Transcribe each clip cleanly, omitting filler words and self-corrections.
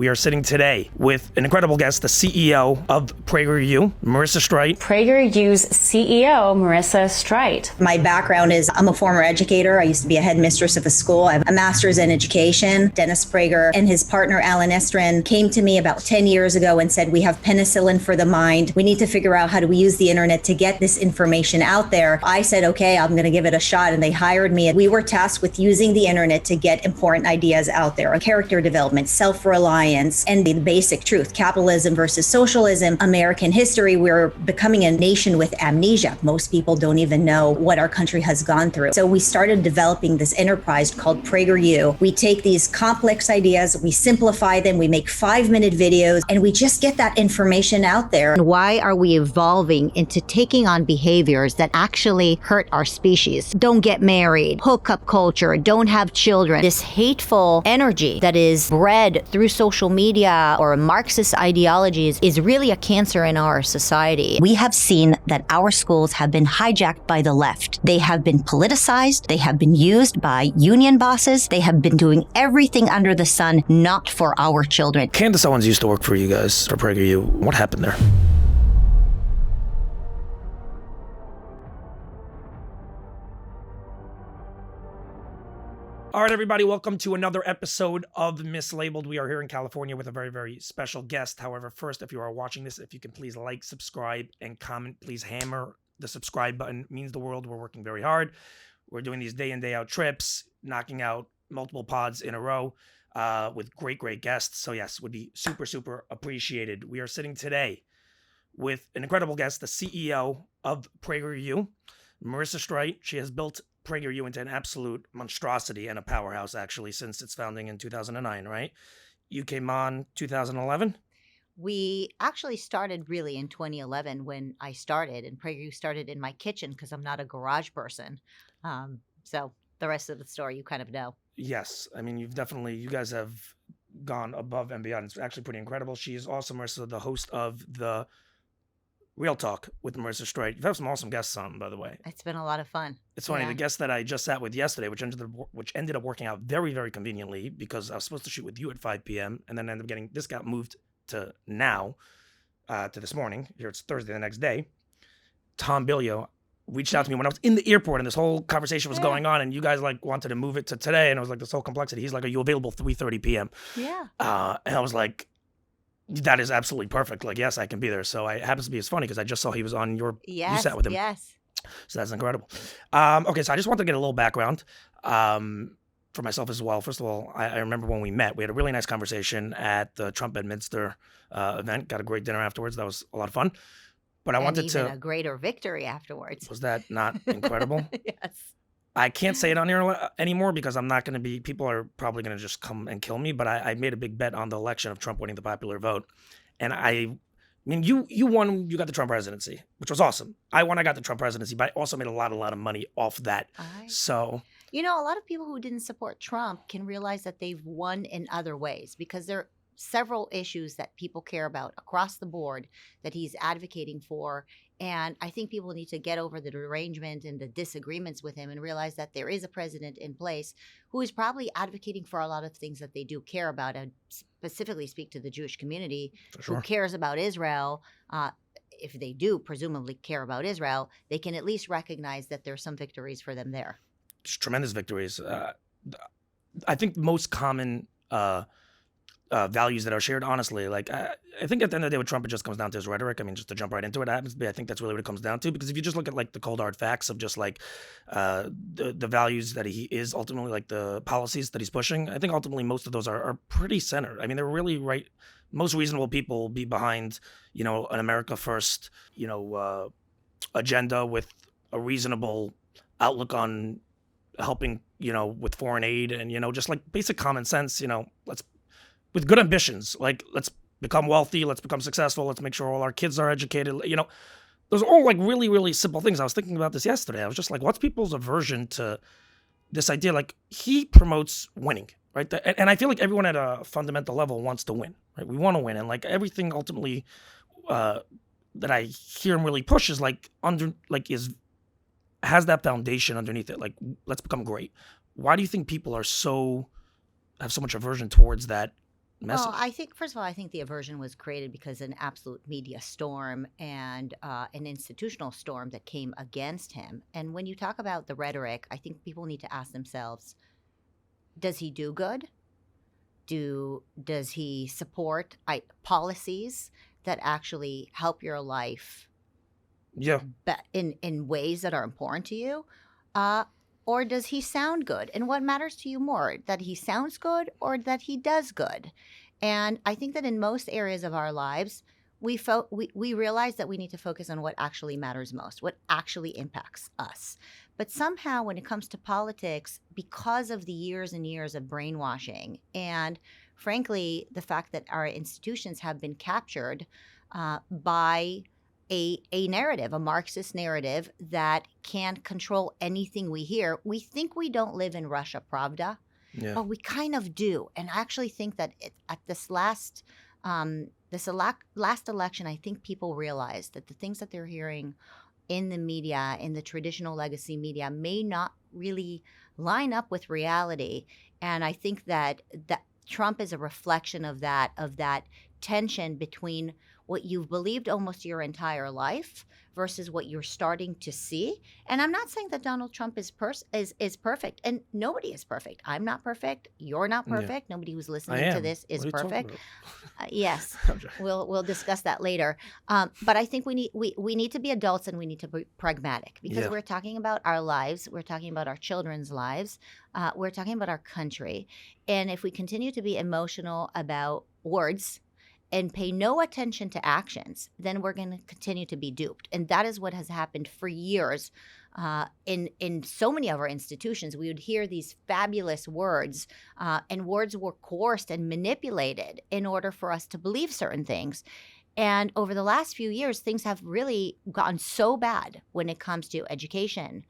We are sitting today with an incredible guest, the CEO of PragerU, Marissa Streit. PragerU's CEO, Marissa Streit. My background is I'm a former educator. I used to be a headmistress of a school. I have a master's in education. Dennis Prager and his partner, Alan Estrin, came to me about 10 years ago and said, we have penicillin for the mind. We need to figure out how do we use the internet to get this information out there. I said, okay, I'm going to give it a shot. And they hired me. We were tasked with using the internet to get important ideas out there. Character development, self-reliance, and the basic truth, capitalism versus socialism, American history. We're becoming a nation with amnesia. Most people don't even know what our country has gone through. So we started developing this enterprise called PragerU. We take these complex ideas, we simplify them, we make 5-minute videos, and we just get that information out there. And why are we evolving into taking on behaviors that actually hurt our species? Don't get married, hookup culture, don't have children. This hateful energy that is bred through social media or Marxist ideologies is really a cancer in our society. We have seen that our schools have been hijacked by the left. They have been politicized. They have been used by union bosses. They have been doing everything under the sun, not for our children. Candace Owens used to work for you guys, for PragerU. What happened there? All right, everybody, welcome to another episode of Mislaibeled. We are here in California with a very, very special guest. However, first, if you are watching this, if you can please like, subscribe, and comment, please hammer the subscribe button. It means the world. We're working very hard. We're doing these day in, day out trips, knocking out multiple pods in a row with great, great guests. So yes, would be super, super appreciated. We are sitting today with an incredible guest, the CEO of PragerU, Marissa Streit. She has built PragerU into an absolute monstrosity and a powerhouse, actually, since its founding in 2009, right? You came on 2011? We actually started really in 2011 when I started, and PragerU started in my kitchen because I'm not a garage person. So the rest of the story you kind of know. Yes. I mean, you guys have gone above and beyond. It's actually pretty incredible. She is also, Marissa, the host of the Real Talk with Marissa Streit. You've had some awesome guests on, by the way. It's been a lot of fun. It's funny, the guest that I just sat with yesterday, which ended up working out very, very conveniently because I was supposed to shoot with you at 5 p.m. and then this got moved to now, to this morning. Here it's Thursday, the next day. Tom Billio reached out to me when I was in the airport and this whole conversation was going on, and you guys wanted to move it to today, and I was like, this whole complexity. He's like, are you available 3:30 p.m.? Yeah. And I was like, that is absolutely perfect. Yes, I can be there. So it happens to be as funny because I just saw he was on you sat with him. Yes. So that's incredible. Okay, so I just want to get a little background for myself as well. First of all, I remember when we met, we had a really nice conversation at the Trump Bedminster event. Got a great dinner afterwards. That was a lot of fun. But I wanted even a greater victory afterwards. Was that not incredible? Yes. I can't say it on here anymore because I'm not going to be, people are probably going to just come and kill me, but I made a big bet on the election of Trump winning the popular vote. And I mean, you won, you got the Trump presidency, which was awesome. I won, I got the Trump presidency, but I also made a lot of money off that. So, a lot of people who didn't support Trump can realize that they've won in other ways because there are several issues that people care about across the board that he's advocating for. And I think people need to get over the derangement and the disagreements with him and realize that there is a president in place who is probably advocating for a lot of things that they do care about, and specifically speak to the Jewish community who cares about Israel. If they do presumably care about Israel, they can at least recognize that there's some victories for them there. Just tremendous victories. I think most common values that are shared, honestly, I think at the end of the day with Trump, it just comes down to his rhetoric. I mean, just to jump right into it, happens to be, I think that's really what it comes down to, because if you just look at the cold hard facts of just the values that he is ultimately, the policies that he's pushing, I think ultimately most of those are pretty centered. I mean, they're really right. Most reasonable people will be behind, an America first, agenda with a reasonable outlook on helping, with foreign aid and, just basic common sense, with good ambitions, let's become wealthy, let's become successful, let's make sure all our kids are educated. Those are all really, really simple things. I was thinking about this yesterday. I was just what's people's aversion to this idea? He promotes winning, right? And I feel like everyone at a fundamental level wants to win, right? We want to win. And everything ultimately that I hear him really push is has that foundation underneath it. Let's become great. Why do you think people have so much aversion towards that message? Well, I think, first of all, I think the aversion was created because an absolute media storm and an institutional storm that came against him. And when you talk about the rhetoric, I think people need to ask themselves, does he do good? Does he support policies that actually help your life Yeah. in ways that are important to you? Or does he sound good? And what matters to you more, that he sounds good or that he does good? And I think that in most areas of our lives, we realize that we need to focus on what actually matters most, what actually impacts us. But somehow when it comes to politics, because of the years and years of brainwashing and frankly, the fact that our institutions have been captured by a narrative, a Marxist narrative that can't control anything we hear. We think we don't live in Russia Pravda, Yeah. but we kind of do. And I actually think that at this last election, I think people realized that the things that they're hearing in the media, in the traditional legacy media, may not really line up with reality. And I think that Trump is a reflection of that tension between what you've believed almost your entire life versus what you're starting to see. And I'm not saying that Donald Trump is perfect, and nobody is perfect. I'm not perfect. You're not perfect. Nobody who's listening to this is perfect. Yes, we'll discuss that later. But I think we need to be adults and we need to be pragmatic because we're talking about our lives. We're talking about our children's lives. We're talking about our country. And if we continue to be emotional about words and pay no attention to actions, then we're going to continue to be duped. And that is what has happened for years in so many of our institutions. We would hear these fabulous words, and words were coerced and manipulated in order for us to believe certain things. And over the last few years, things have really gotten so bad when it comes to education,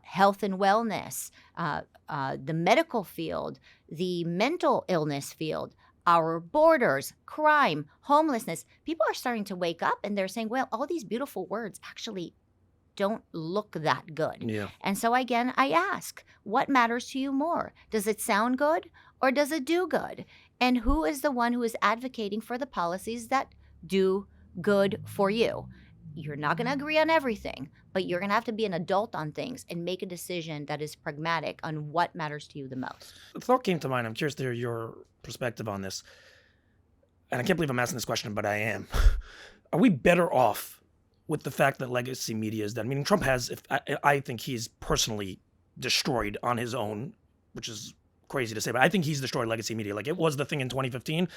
health and wellness, the medical field, the mental illness field, our borders, crime, homelessness. People are starting to wake up and they're saying, well, all these beautiful words actually don't look that good. Yeah. And so again, I ask, what matters to you more? Does it sound good or does it do good? And who is the one who is advocating for the policies that do good for you? You're not going to agree on everything, but you're going to have to be an adult on things and make a decision that is pragmatic on what matters to you the most. A thought came to mind. I'm curious to hear your perspective on this. And I can't believe I'm asking this question, but I am. Are we better off with the fact that legacy media is dead? I mean, Trump has, I think he's personally destroyed on his own, which is crazy to say, but I think he's destroyed legacy media. Like, it was the thing in 2015,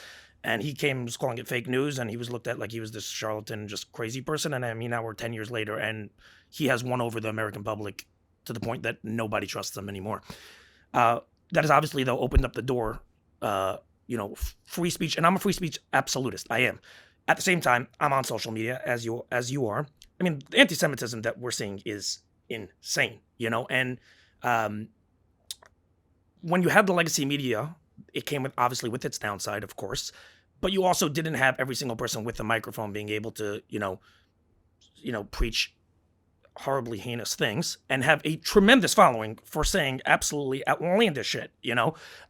and he was calling it fake news, and he was looked at like he was this charlatan, just crazy person. And I mean, now we're 10 years later, and he has won over the American public to the point that nobody trusts him anymore. That has obviously, though, opened up the door, free speech, and I'm a free speech absolutist. I am. At the same time, I'm on social media, as you are. I mean, the anti-Semitism that we're seeing is insane, and when you had the legacy media, it came obviously with its downside, of course, but you also didn't have every single person with a microphone being able to, preach horribly heinous things and have a tremendous following for saying absolutely outlandish shit,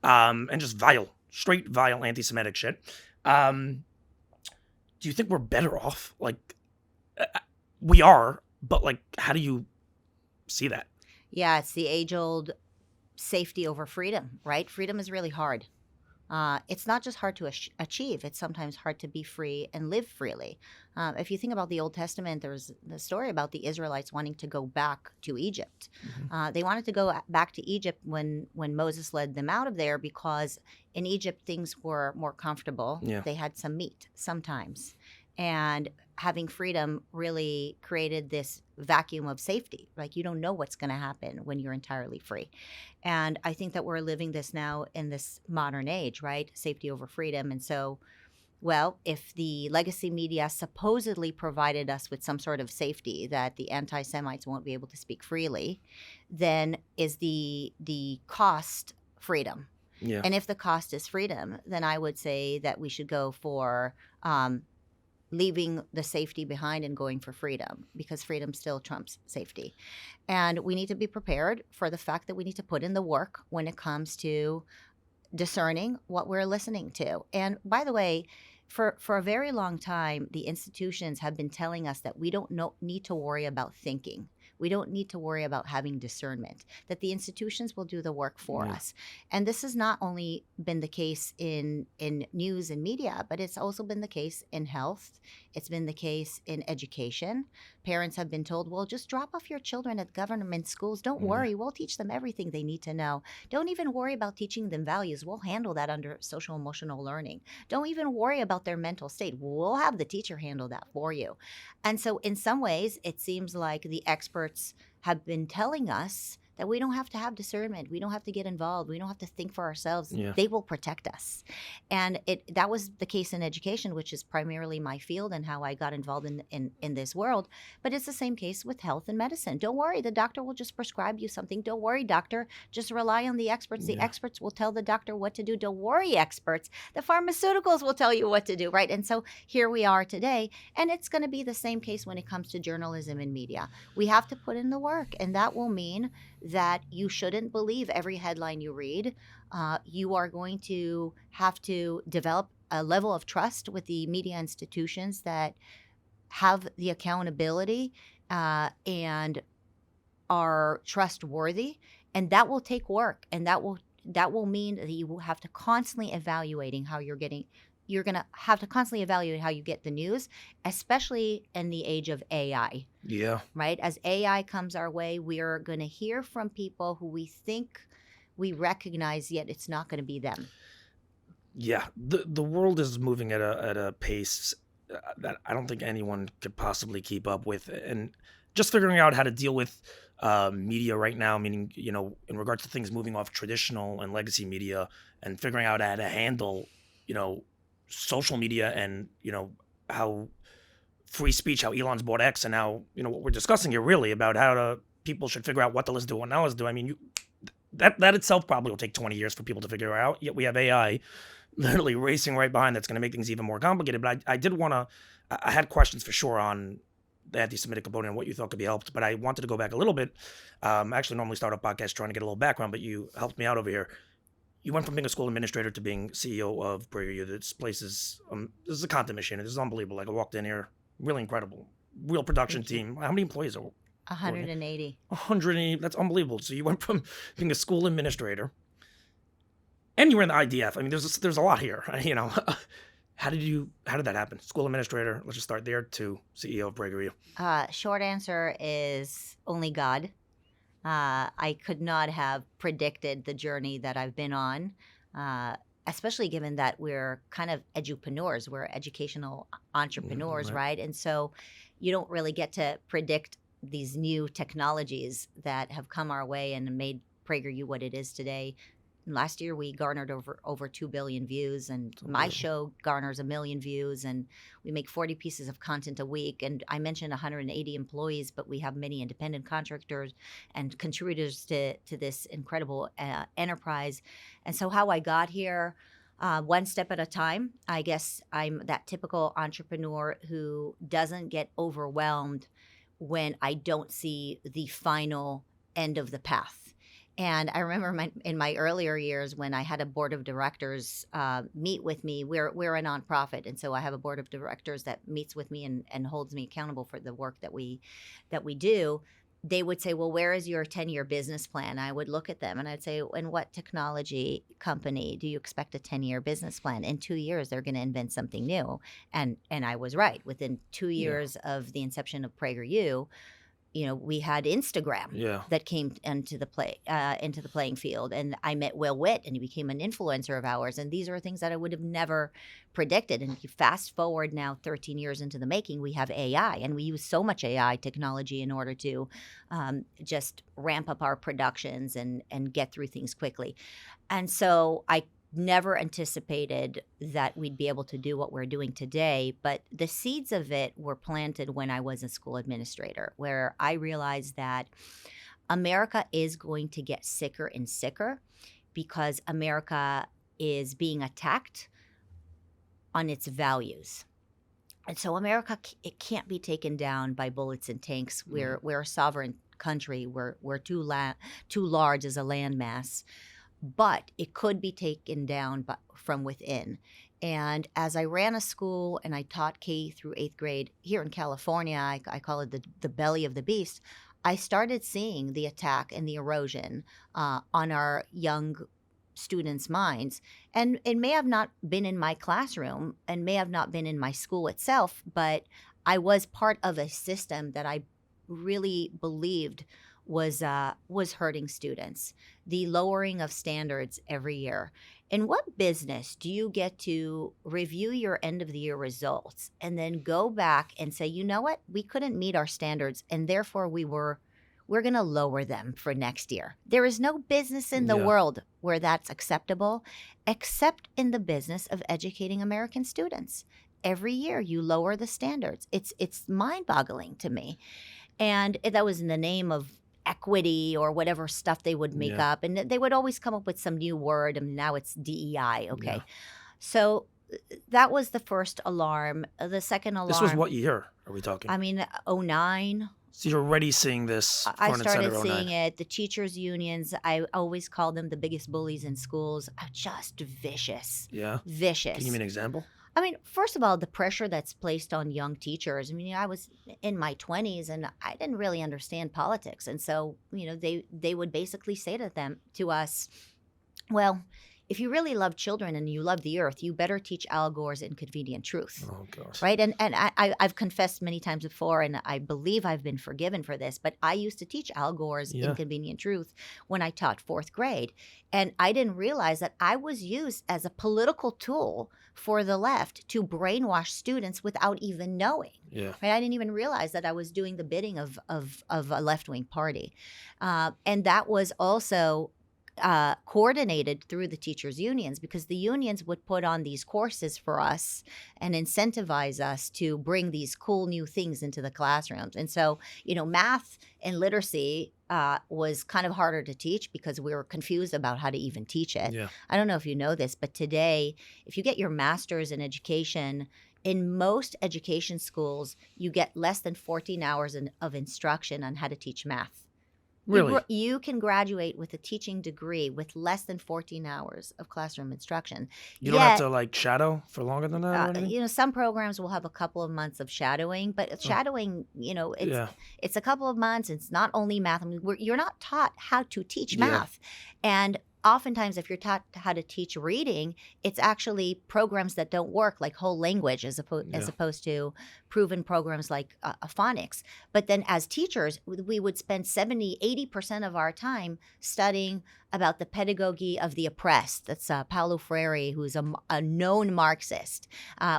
and just straight vile anti-Semitic shit. Do you think we're better off? Like, we are, but like, how do you see that? Yeah, it's the age-old safety over freedom, right? Freedom is really hard. It's not just hard to achieve. It's sometimes hard to be free and live freely. If you think about the Old Testament, there's the story about the Israelites wanting to go back to Egypt. Mm-hmm. They wanted to go back to Egypt when Moses led them out of there because in Egypt things were more comfortable. Yeah. They had some meat sometimes. And having freedom really created this vacuum of safety. Like, you don't know what's going to happen when you're entirely free. And I think that we're living this now in this modern age, right? Safety over freedom. And so, well, if the legacy media supposedly provided us with some sort of safety that the anti-Semites won't be able to speak freely, then is the cost freedom? Yeah. And if the cost is freedom, then I would say that we should go for leaving the safety behind and going for freedom, because freedom still trumps safety. And we need to be prepared for the fact that we need to put in the work when it comes to discerning what we're listening to. And by the way, for a very long time, the institutions have been telling us that we don't need to worry about thinking. We don't need to worry about having discernment, that the institutions will do the work for us. And this has not only been the case in news and media, but it's also been the case in health. It's been the case in education. Parents have been told, well, just drop off your children at government schools. Don't worry. We'll teach them everything they need to know. Don't even worry about teaching them values. We'll handle that under social emotional learning. Don't even worry about their mental state. We'll have the teacher handle that for you. And so in some ways, it seems like the experts have been telling us that we don't have to have discernment. We don't have to get involved. We don't have to think for ourselves. Yeah. They will protect us. And that was the case in education, which is primarily my field and how I got involved in this world. But it's the same case with health and medicine. Don't worry. The doctor will just prescribe you something. Don't worry, doctor. Just rely on the experts. The experts will tell the doctor what to do. Don't worry, experts. The pharmaceuticals will tell you what to do, right? And so here we are today. And it's going to be the same case when it comes to journalism and media. We have to put in the work. And that will mean that you shouldn't believe every headline you read. You are going to have to develop a level of trust with the media institutions that have the accountability and are trustworthy. And that will take work. And that will mean that you will have to constantly evaluating how you're going to have to constantly evaluate how you get the news, especially in the age of AI. Yeah. Right? As AI comes our way, we are going to hear from people who we think we recognize, yet it's not going to be them. Yeah. The world is moving at a pace that I don't think anyone could possibly keep up with. And just figuring out how to deal with media right now, meaning, in regards to things moving off traditional and legacy media, and figuring out how to handle, social media and, how free speech, how Elon's bought X, and how, what we're discussing here really about how people should figure out what to listen to, what not listen to. I mean, that itself probably will take 20 years for people to figure out. Yet we have AI literally racing right behind that's going to make things even more complicated. But I had questions for sure on the anti-Semitic component and what you thought could be helped. But I wanted to go back a little bit. I actually normally start a podcast trying to get a little background, but you helped me out over here. You went from being a school administrator to being CEO of PragerU. This place is this is a content machine. This is unbelievable. Like, I walked in here, really incredible, real production team. How many employees are? 180. 180. That's unbelievable. So you went from being a school administrator, and you were in the IDF. I mean, there's a lot here. How did that happen? School administrator. Let's just start there. To CEO of PragerU. Short answer is only God. I could not have predicted the journey that I've been on, especially given that we're kind of edupreneurs. We're educational entrepreneurs, right? And so you don't really get to predict these new technologies that have come our way and made PragerU what it is today. Last year, we garnered over 2 billion views, and my show garners 1 million views, and we make 40 pieces of content a week. And I mentioned 180 employees, but we have many independent contractors and contributors to this incredible enterprise. And so how I got here, one step at a time. I guess I'm that typical entrepreneur who doesn't get overwhelmed when I don't see the final end of the path. And I remember in my earlier years when I had a board of directors meet with me. We're a nonprofit, and so I have a board of directors that meets with me and holds me accountable for the work that we do. They would say, well, where is your 10-year business plan? I would look at them and I'd say, in what technology company do you expect a 10-year business plan? In 2 years, they're going to invent something new. And I was right. Within 2 years of the inception of PragerU, we had Instagram that came into the playing field, and I met Will Witt, and he became an influencer of ours. And these are things that I would have never predicted. And if you fast forward now 13 years into the making, we have AI, and we use so much AI technology in order to just ramp up our productions and get through things quickly. And so I never anticipated that we'd be able to do what we're doing today, but the seeds of it were planted when I was a school administrator, where I realized that America is going to get sicker and sicker because America is being attacked on its values. And so America, it can't be taken down by bullets and tanks. We're a sovereign country. We're too large as a landmass. but it could be taken down from within. And as I ran a school and I taught K through 8th grade here in California, I call it the belly of the beast. I started seeing the attack and the erosion on our young students' minds. And it may have not been in my classroom and may have not been in my school itself, but I was part of a system that I really believed was hurting students. The lowering of standards every year. In what business do you get to review your end of the year results and then go back and say, you know what, we couldn't meet our standards and therefore we're going to lower them for next year? There is no business in the world where that's acceptable, except in the business of educating American students. Every year you lower the standards. It's mind-boggling to me. And that was in the name of equity or whatever stuff they would make up. And they would always come up with some new word. And now it's DEI. Okay. Yeah. So that was the first alarm. The second alarm. This was what year are we talking? I mean, 2009. So you're already seeing this. I started seeing it. The teachers' unions, I always call them the biggest bullies in schools, are just vicious. Yeah. Vicious. Can you give me an example? I mean, first of all, the pressure that's placed on young teachers. I mean, I was in my 20s and I didn't really understand politics. And so, they would basically say to us, well, if you really love children and you love the earth, you better teach Al Gore's Inconvenient Truth. Oh, gosh. Right? And I've confessed many times before, and I believe I've been forgiven for this, but I used to teach Al Gore's Inconvenient Truth when I taught 4th grade. And I didn't realize that I was used as a political tool for the left to brainwash students without even knowing. Yeah. Right? I didn't even realize that I was doing the bidding of a left-wing party. And that was also coordinated through the teachers' unions, because the unions would put on these courses for us and incentivize us to bring these cool new things into the classrooms. And so, math and literacy was kind of harder to teach because we were confused about how to even teach it. Yeah. I don't know if you know this, but today, if you get your master's in education, in most education schools, you get less than 14 hours of instruction on how to teach math. Really? You can graduate with a teaching degree with less than 14 hours of classroom instruction. You don't have to shadow for longer than that or anything? Some programs will have a couple of months of shadowing, but shadowing, it's a couple of months. It's not only math. I mean, you're not taught how to teach math. And oftentimes, if you're taught how to teach reading, it's actually programs that don't work, like whole language, as opposed to proven programs like phonics. But then as teachers, we would spend 80% of our time studying about the pedagogy of the oppressed. That's Paulo Freire, who's a known Marxist.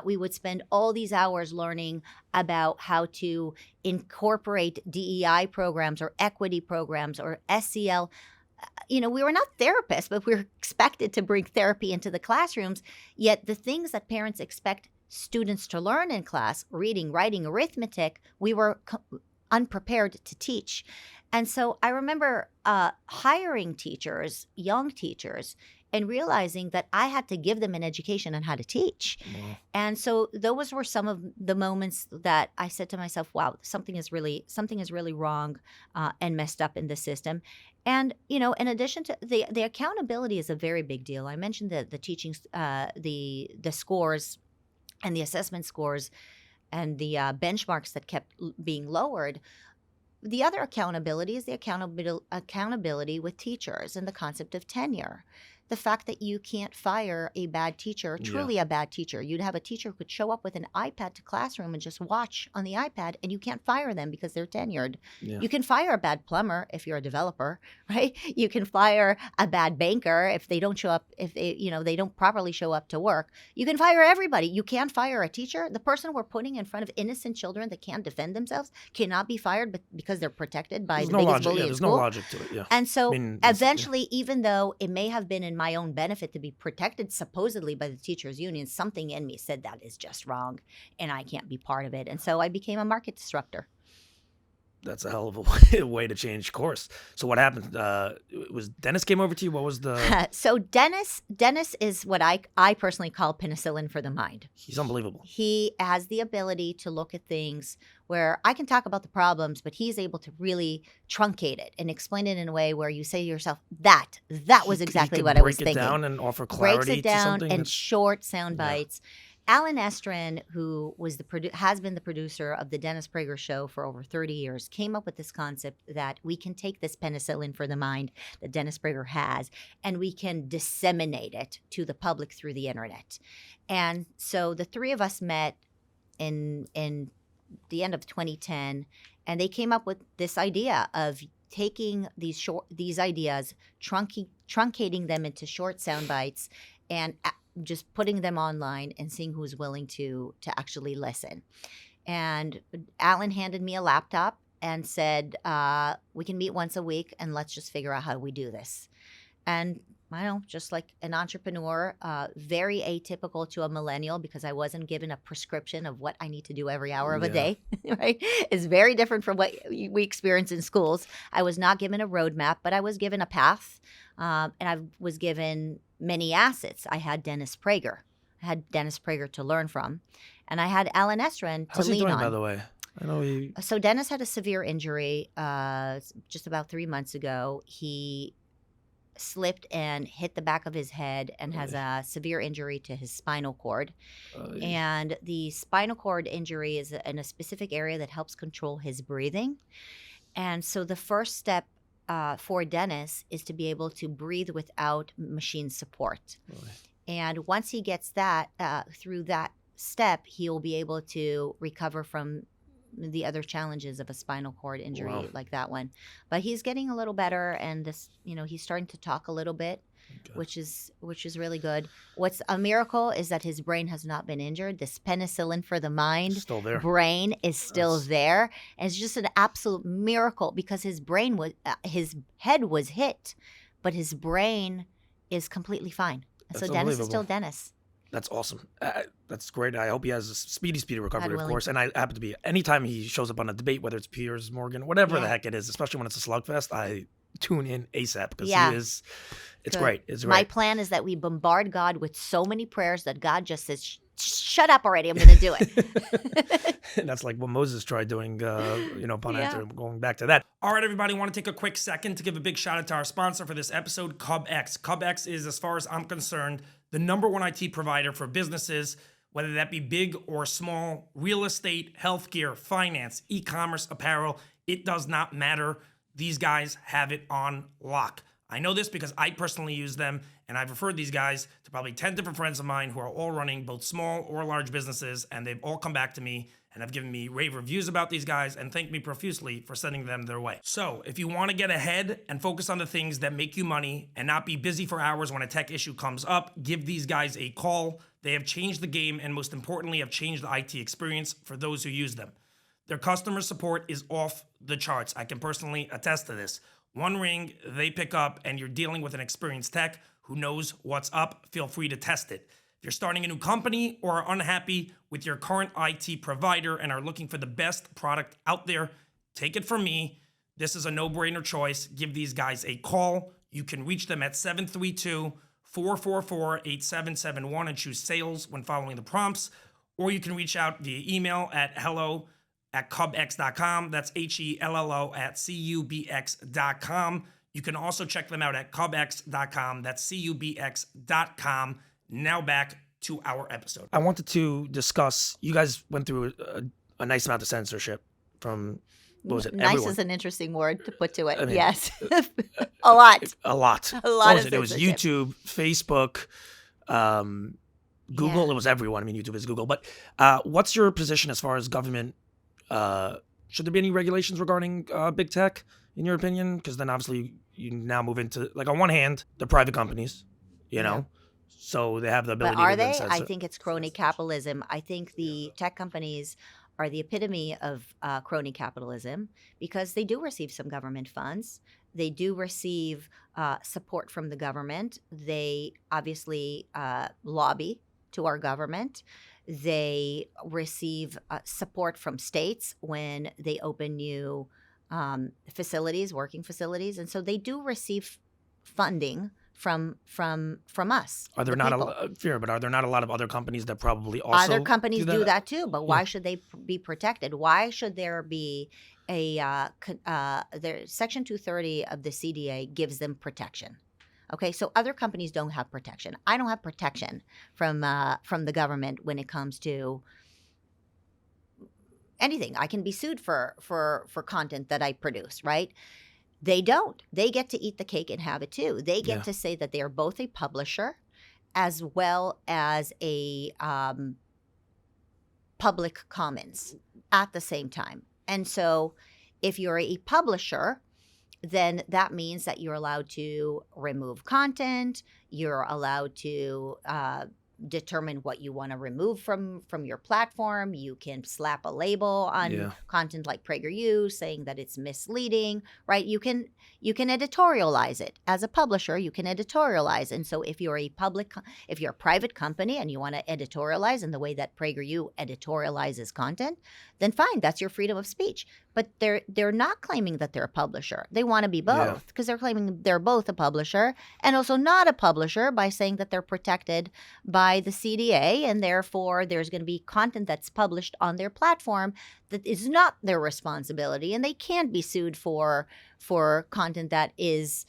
We would spend all these hours learning about how to incorporate DEI programs or equity programs or SEL. We were not therapists, but we were expected to bring therapy into the classrooms. Yet the things that parents expect students to learn in class, reading, writing, arithmetic, we were unprepared to teach. And so I remember hiring teachers, young teachers, and realizing that I had to give them an education on how to teach. Wow. And so those were some of the moments that I said to myself, wow, something is really wrong and messed up in the system. And, in addition to the accountability is a very big deal. I mentioned the teaching, the scores and the assessment scores and the benchmarks that kept being lowered. The other accountability is the accountability with teachers and the concept of tenure. The fact that you can't fire a bad teacher, truly a bad teacher. You'd have a teacher who could show up with an iPad to classroom and just watch on the iPad, and you can't fire them because they're tenured. Yeah. You can fire a bad plumber if you're a developer, right? You can fire a bad banker if they don't show up, if they don't properly show up to work. You can fire everybody. You can't fire a teacher. The person we're putting in front of innocent children that can't defend themselves cannot be fired because they're protected by the biggest bully in school. There's no logic to it, yeah. And so eventually, even though it may have been in my own benefit to be protected supposedly by the teachers' union, something in me said that is just wrong and I can't be part of it. And so I became a market disruptor. That's a hell of a way to change course. So what happened? Was Dennis came over to you? What was the? So Dennis is what I personally call penicillin for the mind. He's unbelievable. He has the ability to look at things where I can talk about the problems, but he's able to really truncate it and explain it in a way where you say to yourself, that was exactly what I was thinking. Break it down and offer clarity. Breaks it to down something in that's- short sound bites. Alan Estrin, who was has been the producer of the Dennis Prager Show for over 30 years, came up with this concept that we can take this penicillin for the mind that Dennis Prager has, and we can disseminate it to the public through the internet. And so the three of us met in the end of 2010, and they came up with this idea of taking these ideas, truncating them into short sound bites, and just putting them online and seeing who's willing to actually listen. And Alan handed me a laptop and said, we can meet once a week and let's just figure out how we do this. And I don't know, just like an entrepreneur, very atypical to a millennial because I wasn't given a prescription of what I need to do every hour of a day, right? It's very different from what we experience in schools. I was not given a roadmap, but I was given a path, and I was given many assets. I had Dennis Prager. I had Dennis Prager to learn from, and I had Alan Estrin to How's he lean doing, on. by the way? I know he. So Dennis had a severe injury just about 3 months ago. He slipped and hit the back of his head and has a severe injury to his spinal cord. And the spinal cord injury is in a specific area that helps control his breathing. And so the first step for Dennis is to be able to breathe without machine support. And once he gets that, through that step, he'll be able to recover from the other challenges of a spinal cord injury like that one. But he's getting a little better, and this, he's starting to talk a little bit, which is really good. What's a miracle is that his brain has not been injured. This penicillin for the mind Still there. brain is still there. And it's just an absolute miracle because his brain was his head was hit, but his brain is completely fine. That's so Dennis is unbelievable. still Dennis. That's awesome. That's great. I hope he has a speedy recovery, God of willing. course. And I happen to be, anytime he shows up on a debate, whether it's Piers Morgan, whatever the heck it is, especially when it's a slugfest, I tune in ASAP because he is, it's Good. great. It's My great. plan is that we bombard God with so many prayers that God just says, shut up already. I'm going to do it. And that's like what Moses tried doing, upon after going back to that. All right, everybody, want to take a quick second to give a big shout out to our sponsor for this episode, CubX. CubX is, as far as I'm concerned, the #1 IT provider for businesses, whether that be big or small, real estate, healthcare, finance, e-commerce, apparel. It does not matter. These guys have it on lock. I know this because I personally use them, and I've referred these guys to probably 10 different friends of mine who are all running both small or large businesses, and they've all come back to me and have given me rave reviews about these guys and thanked me profusely for sending them their way. So if you want to get ahead and focus on the things that make you money and not be busy for hours when a tech issue comes up, give these guys a call. They have changed the game and most importantly have changed the IT experience for those who use them. Their customer support is off the charts. I can personally attest to this. One ring, they pick up, and you're dealing with an experienced tech who knows what's up. Feel free to test it. If you're starting a new company or are unhappy with your current IT provider and are looking for the best product out there, take it from me. This is a no-brainer choice. Give these guys a call. You can reach them at 732-444-8771 and choose sales when following the prompts. Or you can reach out via email at hello@cubx.com. That's HELLO@CUBX.com. You can also check them out at CubX.com. That's CUBX.com. Now back to our episode. I wanted to discuss, you guys went through a nice amount of censorship from, what was it? Nice Everyone. is an interesting word to put to it. I mean, yes. A lot. A lot. A lot of It was censorship. YouTube, Facebook, Google. Yeah. It was everyone. I mean, YouTube is Google. But what's your position as far as government? Should there be any regulations regarding big tech, in your opinion? Because then obviously you now move into, like, on one hand, they're private companies, you know? So they have the ability But are to then they? censor. I think it's crony capitalism. I think the tech companies are the epitome of crony capitalism because they do receive some government funds. They do receive support from the government. They obviously lobby to our government. They receive support from states when they open new facilities, working facilities, and so they do receive funding from us. Are there the not people. but are there not a lot of other companies that probably also Other companies do that too, but why Yeah. should they be protected? Why should there be a Section 230 of the CDA gives them protection? Okay, so other companies don't have protection. I don't have protection from the government when it comes to anything. I can be sued for content that I produce, right? They don't. They get to eat the cake and have it too. They get Yeah. to say that they are both a publisher as well as a public commons at the same time. And so if you're a publisher, then that means that you're allowed to remove content. You're allowed to determine what you want to remove from your platform. You can slap a label on Yeah. content like PragerU saying that it's misleading, right? You can editorialize it. As a publisher, you can editorialize. And so if you're a private company and you want to editorialize in the way that PragerU editorializes content, then fine, that's your freedom of speech. But they're not claiming that they're a publisher. They want to be Yeah. both because they're claiming they're both a publisher and also not a publisher by saying that they're protected by the CDA, and therefore there's going to be content that's published on their platform that is not their responsibility, and they can't be sued for content that is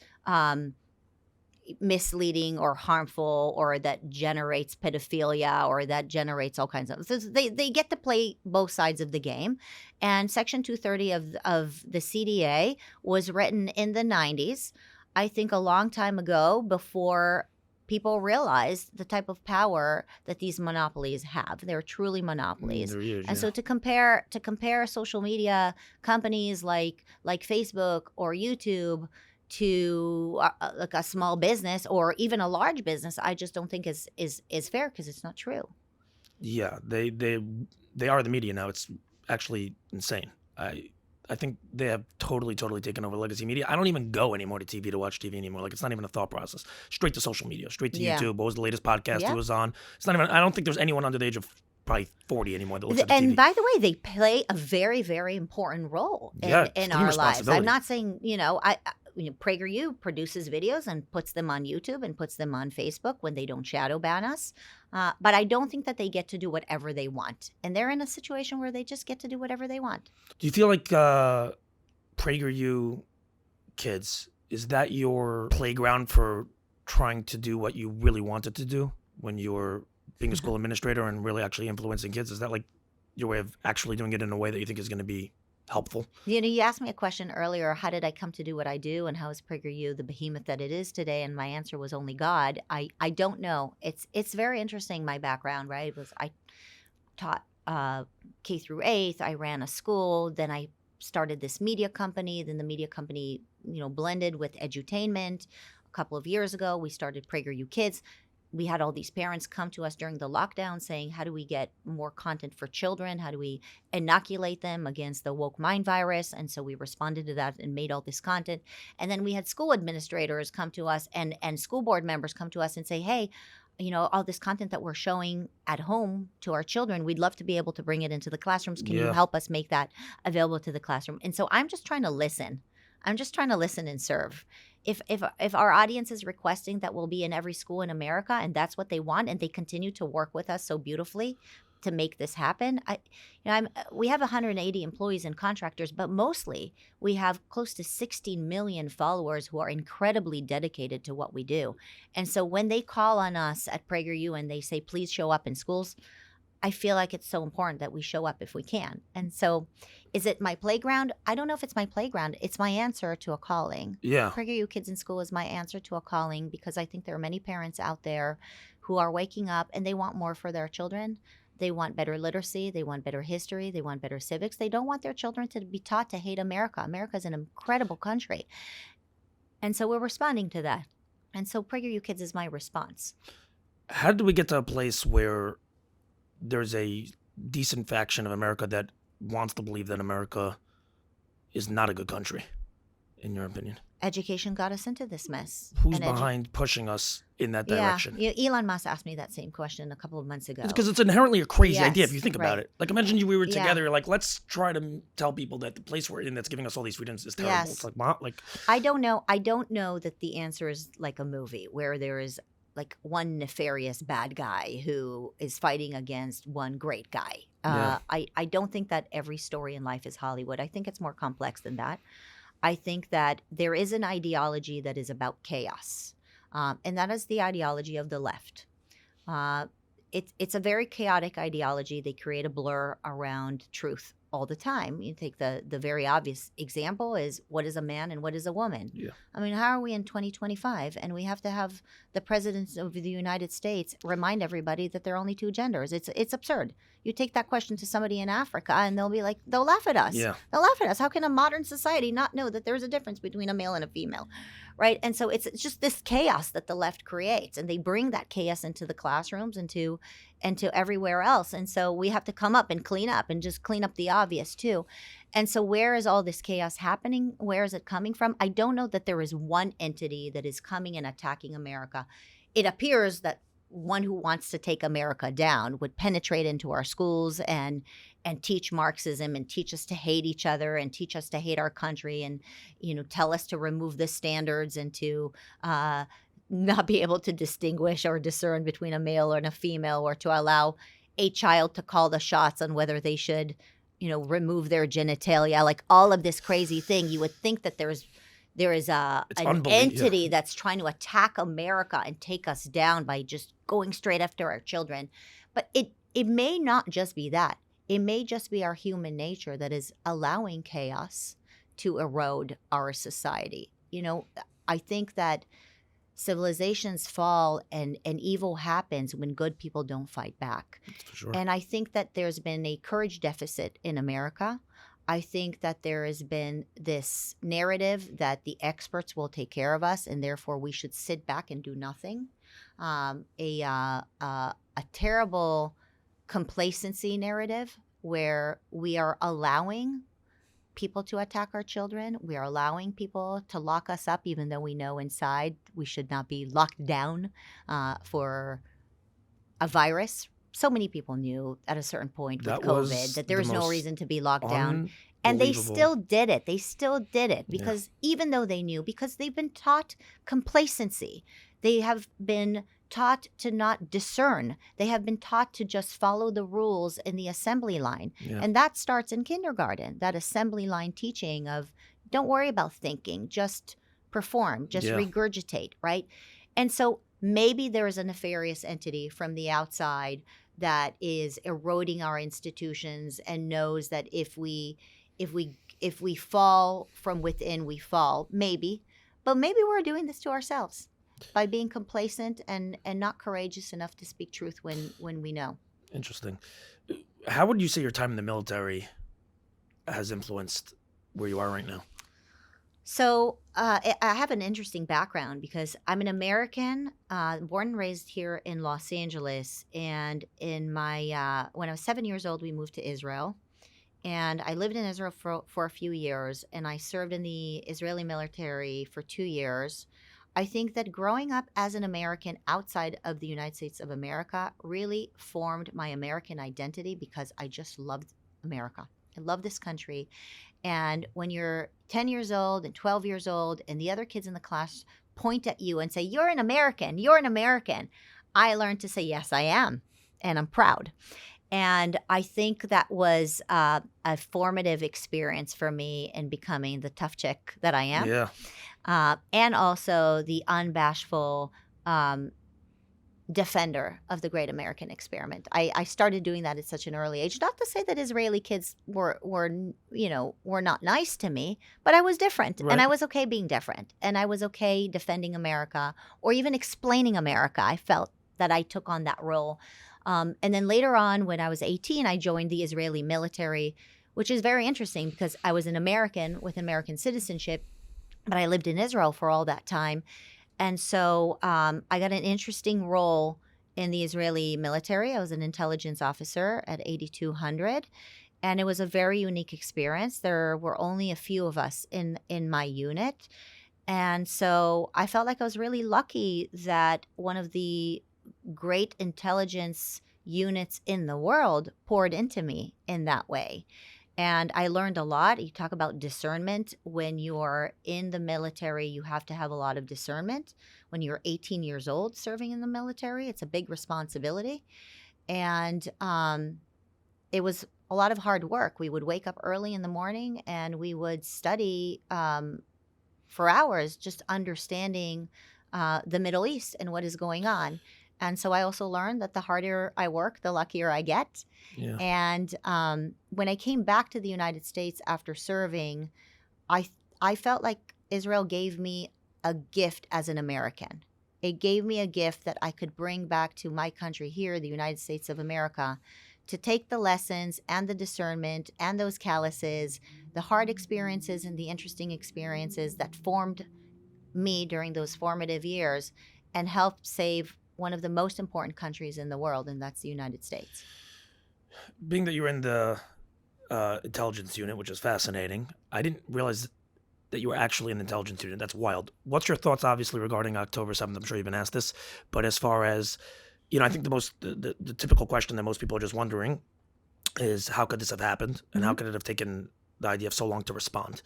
misleading or harmful or that generates pedophilia or that generates all kinds of. So they get to play both sides of the game. And Section 230 of the CDA was written in the 90s, I think a long time ago, before people realized the type of power that these monopolies have. They're truly monopolies. They're huge, And yeah. so to compare social media companies like Facebook or YouTube to like a small business or even a large business, I just don't think is fair because it's not true. Yeah, they are the media now. It's actually insane. I think they have totally taken over legacy media. I don't even go anymore to TV to watch TV anymore. Like, it's not even a thought process. Straight to social media, straight to Yeah. YouTube. What was the latest podcast Yeah. he was on? It's not even. I don't think there's anyone under the age of probably 40 anymore that looks at the And TV. by the way, they play a very, very important role in, Yeah, in team our lives. I'm responsibility. not saying, PragerU produces videos and puts them on YouTube and puts them on Facebook when they don't shadow ban us. But I don't think that they get to do whatever they want. And they're in a situation where they just get to do whatever they want. Do you feel like PragerU kids, is that your playground for trying to do what you really wanted to do when you were being a school administrator and really actually influencing kids? Is that like your way of actually doing it in a way that you think is going to be helpful? You asked me a question earlier, how did I come to do what I do and how is PragerU the behemoth that it is today? And my answer was only God. I don't know. It's very interesting, my background, right? I taught K through 8th. I ran a school. Then I started this media company. Then the media company, blended with edutainment. A couple of years ago, we started PragerU Kids. We had all these parents come to us during the lockdown saying, how do we get more content for children? How do we inoculate them against the woke mind virus? And so we responded to that and made all this content. And then we had school administrators come to us and school board members come to us and say, hey, all this content that we're showing at home to our children, we'd love to be able to bring it into the classrooms. Can you Yeah. help us make that available to the classroom? And so I'm just trying to listen. I'm just trying to listen and serve. If our audience is requesting that we'll be in every school in America and that's what they want and they continue to work with us so beautifully to make this happen, we have 180 employees and contractors, but mostly we have close to 16 million followers who are incredibly dedicated to what we do. And so when they call on us at PragerU and they say, please show up in schools, I feel like it's so important that we show up if we can. And so is it my playground? I don't know if it's my playground. It's my answer to a calling. Yeah. PragerU Kids in School is my answer to a calling because I think there are many parents out there who are waking up and they want more for their children. They want better literacy. They want better history. They want better civics. They don't want their children to be taught to hate America. America is an incredible country. And so we're responding to that. And so PragerU Kids is my response. How did we get to a place where there's a decent faction of America that wants to believe that America is not a good country? in your opinion? Education got us into this mess. Who's And behind pushing us in that direction? Yeah, Elon Musk asked me that same question a couple of months ago. Because it's inherently a crazy Yes, idea if you think about right. it. Like, imagine we were Yeah. together, like, let's try to tell people that the place we're in that's giving us all these freedoms is terrible. Yes. It's like, wow, like, I don't know that the answer is like a movie where there is like one nefarious bad guy who is fighting against one great guy. Yeah. I don't think that every story in life is Hollywood. I think it's more complex than that. I think that there is an ideology that is about chaos, and that is the ideology of the left. It's a very chaotic ideology. They create a blur around truth all the time. You take the very obvious example is what is a man and what is a woman? Yeah. I mean, how are we in 2025 and we have to have the president of the United States remind everybody that there are only two genders? It's absurd. You take that question to somebody in Africa and they'll be like, they'll laugh at us. Yeah. They'll laugh at us. How can a modern society not know that there's a difference between a male and a female? Right. And so it's just this chaos that the left creates, and they bring that chaos into the classrooms and to everywhere else. And so we have to come up and clean up and just clean up the obvious too. And so where is all this chaos happening? Where is it coming from? I don't know that there is one entity that is coming and attacking America. It appears that one who wants to take America down would penetrate into our schools and teach Marxism and teach us to hate each other and teach us to hate our country and, tell us to remove the standards and to not be able to distinguish or discern between a male and a female, or to allow a child to call the shots on whether they should, remove their genitalia, like all of this crazy thing. You would think that there is an entity that's trying to attack America and take us down by just going straight after our children. But it may not just be that. It may just be our human nature that is allowing chaos to erode our society. I think that civilizations fall and evil happens when good people don't fight back. For sure. And I think that there's been a courage deficit in America. I think that there has been this narrative that the experts will take care of us and therefore we should sit back and do nothing. A terrible complacency narrative where we are allowing people to attack our children. We are allowing people to lock us up even though we know inside we should not be locked down for a virus. So many people knew at a certain point with COVID that there was no reason to be locked down. And they still did it. They still did it because even though they knew, because they've been taught complacency. They have been taught to not discern. They have been taught to just follow the rules in the assembly line. Yeah. And that starts in kindergarten, that assembly line teaching of don't worry about thinking, just perform, just regurgitate, right? And so maybe there is a nefarious entity from the outside that is eroding our institutions and knows that if we fall from within, we fall. Maybe. But maybe we're doing this to ourselves by being complacent and not courageous enough to speak truth when we know. Interesting. How would you say your time in the military has influenced where you are right now? So I have an interesting background because I'm an American, born and raised here in Los Angeles. And in my when I was 7 years old, we moved to Israel. And I lived in Israel for a few years. And I served in the Israeli military for 2 years. I think that growing up as an American outside of the United States of America really formed my American identity because I just loved America. I love this country. And when you're 10 years old and 12 years old and the other kids in the class point at you and say, you're an American, I learned to say, yes, I am. And I'm proud. And I think that was a formative experience for me in becoming the tough chick that I am. Yeah. And also the unbashful defender of the great American experiment. I started doing that at such an early age. Not to say that Israeli kids were not nice to me, but I was different. Right. And I was okay being different. And I was okay defending America or even explaining America. I felt that I took on that role. And then later on, when I was 18, I joined the Israeli military, which is very interesting because I was an American with American citizenship, but I lived in Israel for all that time. And so I got an interesting role in the Israeli military. I was an intelligence officer at 8200. And it was a very unique experience. There were only a few of us in my unit. And so I felt like I was really lucky that one of the great intelligence units in the world poured into me in that way. And I learned a lot. You talk about discernment. When you're in the military, you have to have a lot of discernment. When you're 18 years old serving in the military, it's a big responsibility. And it was a lot of hard work. We would wake up early in the morning and we would study for hours, just understanding the Middle East and what is going on. And so I also learned that the harder I work, the luckier I get. Yeah. And when I came back to the United States after serving, I felt like Israel gave me a gift as an American. It gave me a gift that I could bring back to my country here, the United States of America, to take the lessons and the discernment and those calluses, the hard experiences and the interesting experiences that formed me during those formative years, and helped save one of the most important countries in the world, and that's the United States. Being that you're in the intelligence unit, which is fascinating, I didn't realize that you were actually in the intelligence unit. That's wild. What's your thoughts, obviously, regarding October 7th? I'm sure you've been asked this, but as far as, I think the typical question that most people are just wondering is, how could this have happened? And how could it have taken the IDF so long to respond?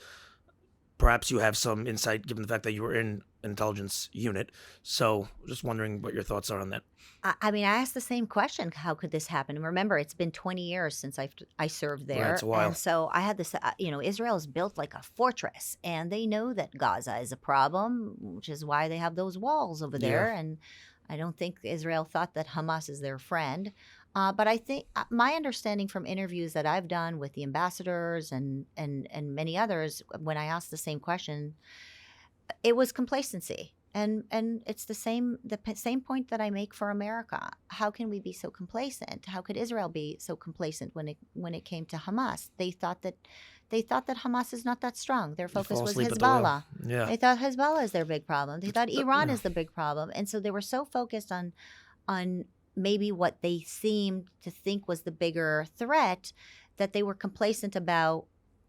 Perhaps you have some insight given the fact that you were in an intelligence unit. So just wondering what your thoughts are on that. I mean, I asked the same question. How could this happen? And remember, it's been 20 years since I served there. Right, it's a while. And so I had this, Israel's built like a fortress, and they know that Gaza is a problem, which is why they have those walls over there. Yeah. And I don't think Israel thought that Hamas is their friend. But I think my understanding from interviews that I've done with the ambassadors and many others, when I asked the same question, it was complacency. And it's the same point that I make for America. How can we be so complacent? How could Israel be so complacent when it came to Hamas? They thought that Hamas is not that strong. Their focus was Hezbollah. Yeah. They thought Hezbollah is their big problem. They thought Iran is the big problem. And so they were so focused on maybe what they seemed to think was the bigger threat that they were complacent about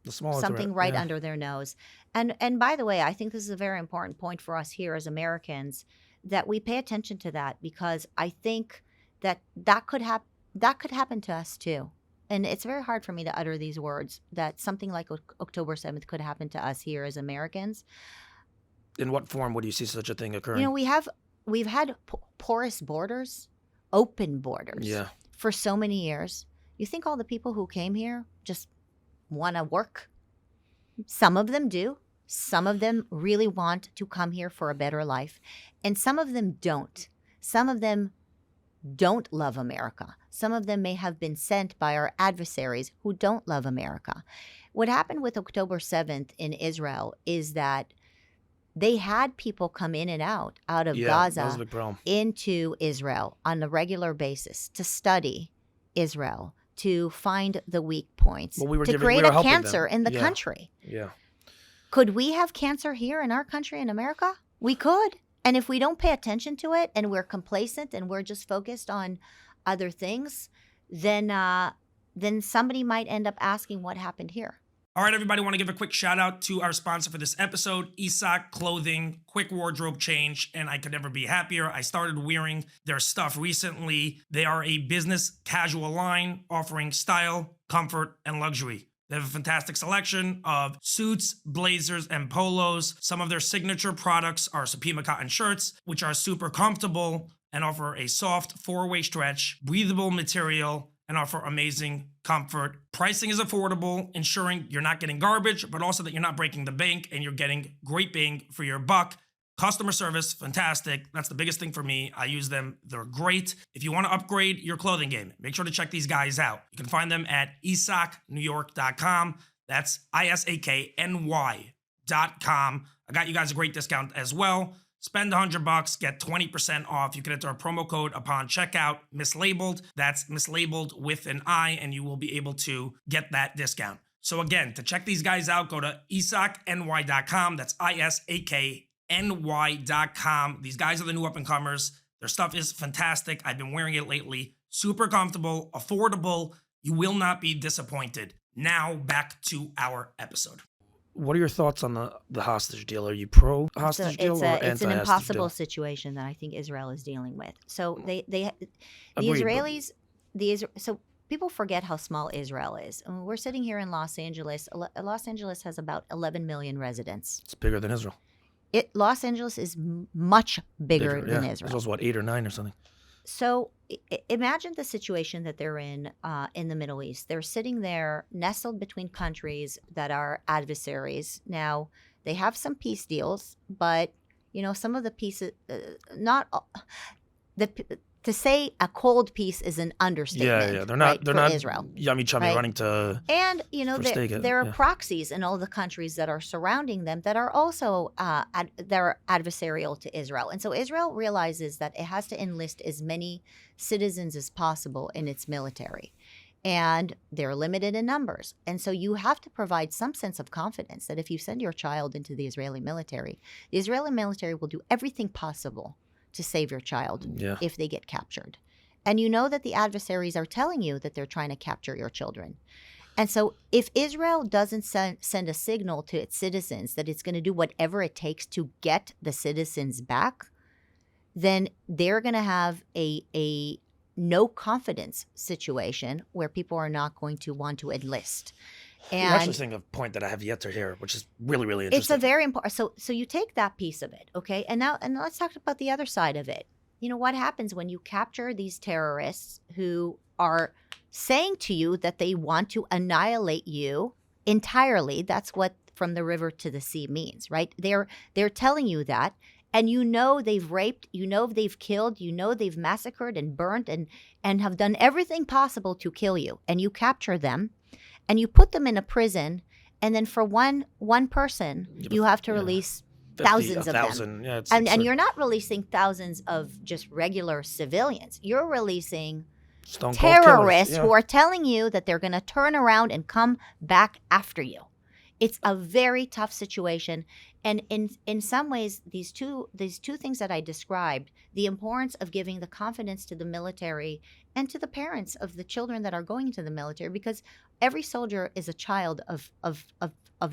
something right under their nose. And by the way, I think this is a very important point for us here as Americans, that we pay attention to that, because I think that could happen to us too. And it's very hard for me to utter these words, that something like October 7th could happen to us here as Americans. In what form would you see such a thing occurring? We've had porous borders, open borders for so many years. You think all the people who came here just want to work? Some of them do. Some of them really want to come here for a better life. And some of them don't. Some of them don't love America. Some of them may have been sent by our adversaries who don't love America. What happened with October 7th in Israel is that they had people come in and out of Gaza into Israel on a regular basis to study Israel, to find the weak points, to create a cancer in the country. Yeah. Could we have cancer here in our country in America? We could. And if we don't pay attention to it and we're complacent and we're just focused on other things, then somebody might end up asking what happened here. All right, everybody, want to give a quick shout out to our sponsor for this episode, Isak Clothing, quick wardrobe change, and I could never be happier. I started wearing their stuff recently. They are a business casual line offering style, comfort, and luxury. They have a fantastic selection of suits, blazers, and polos. Some of their signature products are Supima cotton shirts, which are super comfortable and offer a soft four-way stretch, breathable material, and offer amazing comfort. Pricing is affordable, ensuring you're not getting garbage, but also that you're not breaking the bank and you're getting great bang for your buck. Customer service, fantastic. That's the biggest thing for me. I use them. They're great. If you want to upgrade your clothing game, make sure to check these guys out. You can find them at isaknewyork.com. That's ISAKNY.com. I got you guys a great discount as well. Spend $100, get 20% off. You can enter a promo code upon checkout, Mislaibeled. That's Mislaibeled with an I, and you will be able to get that discount. So again, to check these guys out, go to isakny.com. That's ISAKNY.com. These guys are the new up-and-comers. Their stuff is fantastic. I've been wearing it lately. Super comfortable, affordable. You will not be disappointed. Now back to our episode. What are your thoughts on the hostage deal? Are you pro hostage deal or anti-hostage It's an deal? impossible situation that I think Israel is dealing with. So the Agreed, but- Israelis, so people forget how small Israel is. I mean, we're sitting here in Los Angeles. Los Angeles has about 11 million residents. It's bigger than Israel. Los Angeles is much bigger than yeah. Israel. Israel's what, 8 or 9 or something? So imagine the situation that they're in the Middle East. They're sitting there nestled between countries that are adversaries. Now, they have some peace deals, but, some of the pieces, to say a cold peace is an understatement. Yeah. They're not Israel. Yummy chummy right? running to. And there are yeah. proxies in all the countries that are surrounding them that are also they're adversarial to Israel. And so Israel realizes that it has to enlist as many citizens as possible in its military. And they're limited in numbers. And so you have to provide some sense of confidence that if you send your child into the Israeli military will do everything possible to save your child if they get captured. And you know that the adversaries are telling you that they're trying to capture your children. And so if Israel doesn't send a signal to its citizens that it's going to do whatever it takes to get the citizens back, then they're going to have a no confidence situation where people are not going to want to enlist. You're actually saying a point that I have yet to hear, which is really, really interesting. It's a very important. So you take that piece of it, okay, and let's talk about the other side of it. What happens when you capture these terrorists who are saying to you that they want to annihilate you entirely? That's what from the river to the sea means, right? They're telling you that, and they've raped, they've killed, they've massacred and burnt and have done everything possible to kill you, and you capture them. And you put them in a prison, and then for one person, you have to release thousands of them. Yeah, and you're not releasing thousands of just regular civilians. You're releasing terrorists who are telling you that they're going to turn around and come back after you. It's a very tough situation. And in some ways, these two things that I described, the importance of giving the confidence to the military and to the parents of the children that are going to the military, because every soldier is a child of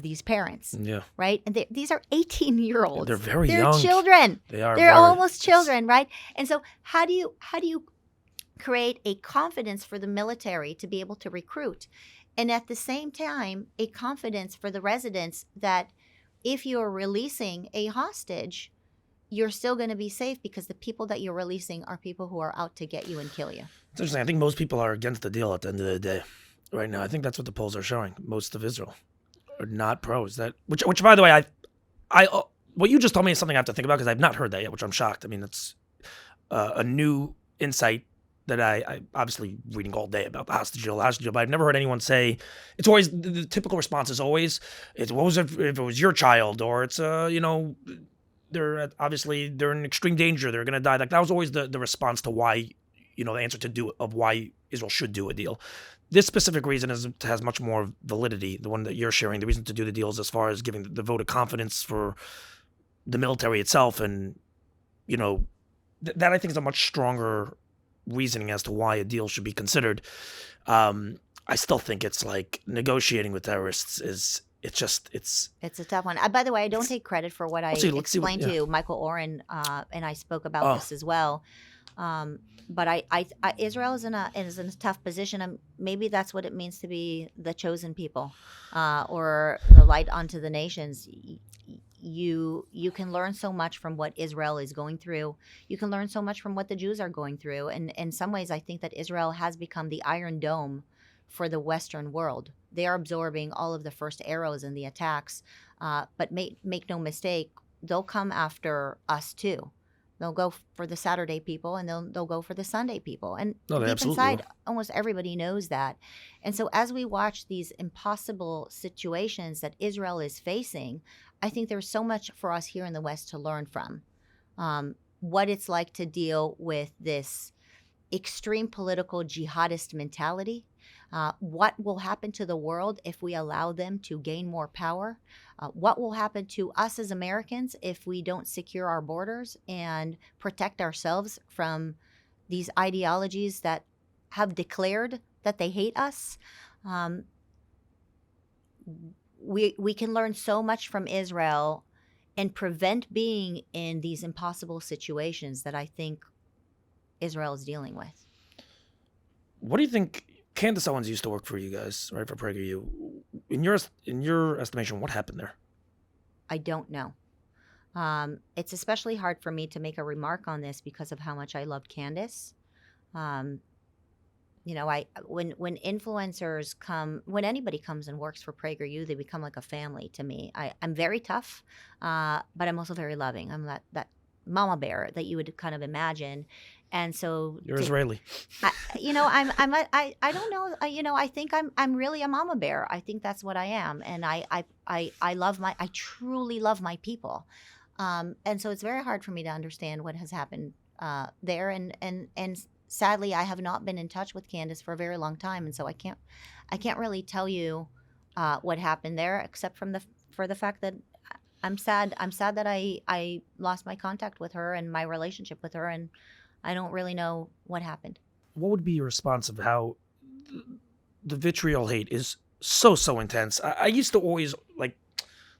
these parents, right? And these are 18-year-olds. They're very young. They're children. They're almost children, right? And so how do you create a confidence for the military to be able to recruit? And at the same time, a confidence for the residents that if you're releasing a hostage, you're still going to be safe because the people that you're releasing are people who are out to get you and kill you. It's interesting. I think most people are against the deal at the end of the day right now. I think that's what the polls are showing. Most of Israel are not pros. Which by the way, what you just told me is something I have to think about because I've not heard that yet, which I'm shocked. I mean, it's a new insight that I obviously reading all day about the hostage deal, but I've never heard anyone say, it's always, the typical response is always, what was if it was your child, or it's, they're in extreme danger, they're going to die. Like that was always the response to why, the answer of why Israel should do a deal. This specific reason has much more validity, the one that you're sharing, the reason to do the deals as far as giving the vote of confidence for the military itself. And, that I think is a much stronger reasoning as to why a deal should be considered. I still think it's like negotiating with terrorists it's a tough one. By the way, I don't take credit for what I explained to you. Michael Oren and I spoke about this as well. But Israel is in a tough position. Maybe that's what it means to be the chosen people, or the light unto the nations. You can learn so much from what Israel is going through. You can learn so much from what the Jews are going through. And in some ways, I think that Israel has become the Iron Dome for the Western world. They are absorbing all of the first arrows and the attacks. But make no mistake, they'll come after us too. They'll go for the Saturday people, and they'll go for the Sunday people. And deep inside, almost everybody knows that. And so as we watch these impossible situations that Israel is facing, I think there's so much for us here in the West to learn from. What it's like to deal with this extreme political jihadist mentality. What will happen to the world if we allow them to gain more power? What will happen to us as Americans if we don't secure our borders and protect ourselves from these ideologies that have declared that they hate us. We can learn so much from Israel and prevent being in these impossible situations that I think Israel is dealing with. What do you think? Candace Owens used to work for you guys, right, for PragerU. In your estimation, what happened there? I don't know. It's especially hard for me to make a remark on this because of how much I loved Candace. You know, when influencers come, when anybody comes and works for PragerU, they become like a family to me. I'm very tough, but I'm also very loving. I'm that mama bear that you would kind of imagine. And so You're Israeli. I don't know. I think I'm really a mama bear. I think that's what I am. And I truly love my people. And so it's very hard for me to understand what has happened there. And sadly, I have not been in touch with Candace for a very long time. And so I can't really tell you what happened there, except for the fact that I'm sad. I'm sad that I lost my contact with her and my relationship with her, and I don't really know what happened. What would be your response of how the vitriol hate is so intense? I used to always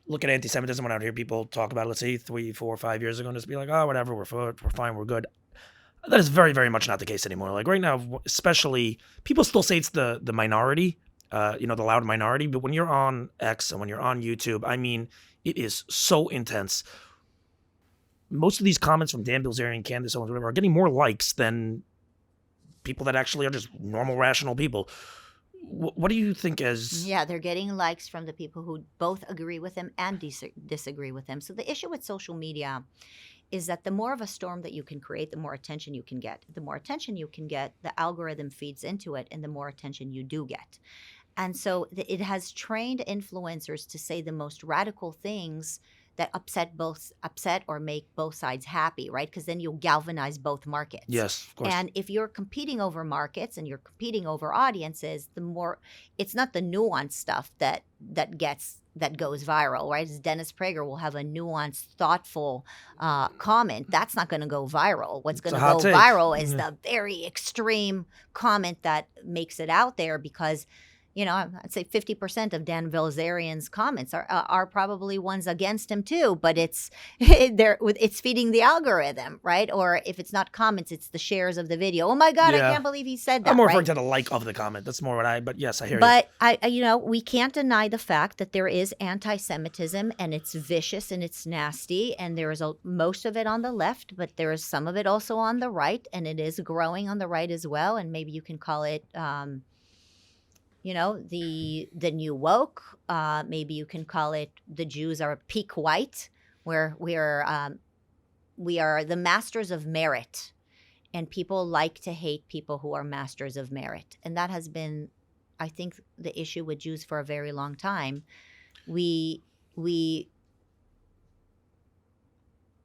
look at anti-Semitism when I would hear people talk about it, let's say 3, 4, 5 years ago, and just be like, oh, whatever, we're fine, we're good. That is very, very much not the case anymore. Like right now, especially, people still say it's the minority, the loud minority, but when you're on X and when you're on YouTube, I mean, it is so intense. Most of these comments from Dan Bilzerian, Candace Owens, whatever, are getting more likes than people that actually are just normal, rational people. What do you think as... Yeah, they're getting likes from the people who both agree with them and disagree with them. So the issue with social media is that the more of a storm that you can create, the more attention you can get. The more attention you can get, the algorithm feeds into it, and the more attention you do get. And so it has trained influencers to say the most radical things that upset or make both sides happy, right? Because then you'll galvanize both markets. Yes, of course. And if you're competing over markets and you're competing over audiences, the more it's not the nuanced stuff that goes viral, right? As Dennis Prager will have a nuanced, thoughtful comment. That's not going to go viral. What's going to go viral is the very extreme comment that makes it out there because, I'd say 50% of Dan Bilzerian's comments are probably ones against him too, but it's feeding the algorithm, right? Or if it's not comments, it's the shares of the video. Oh my God, yeah. I can't believe he said that. I'm more right? referring to the like of the comment. That's more but yes, I hear you. But we can't deny the fact that there is anti-Semitism and it's vicious and it's nasty, and there is most of it on the left, but there is some of it also on the right, and it is growing on the right as well. And maybe you can call it, the new woke. Maybe you can call it the Jews are peak white, where we are the masters of merit, and people like to hate people who are masters of merit, and that has been, I think, the issue with Jews for a very long time. We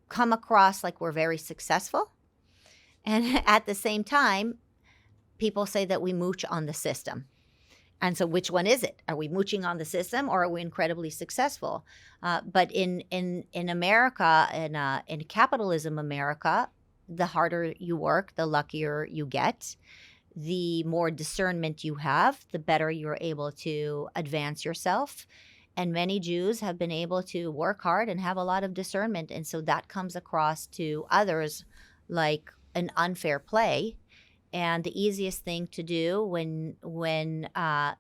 come across like we're very successful, and at the same time, people say that we mooch on the system. And so which one is it? Are we mooching on the system or are we incredibly successful? But in America, in capitalism America, the harder you work, the luckier you get. The more discernment you have, the better you're able to advance yourself. And many Jews have been able to work hard and have a lot of discernment. And so that comes across to others like an unfair play. And the easiest thing to do when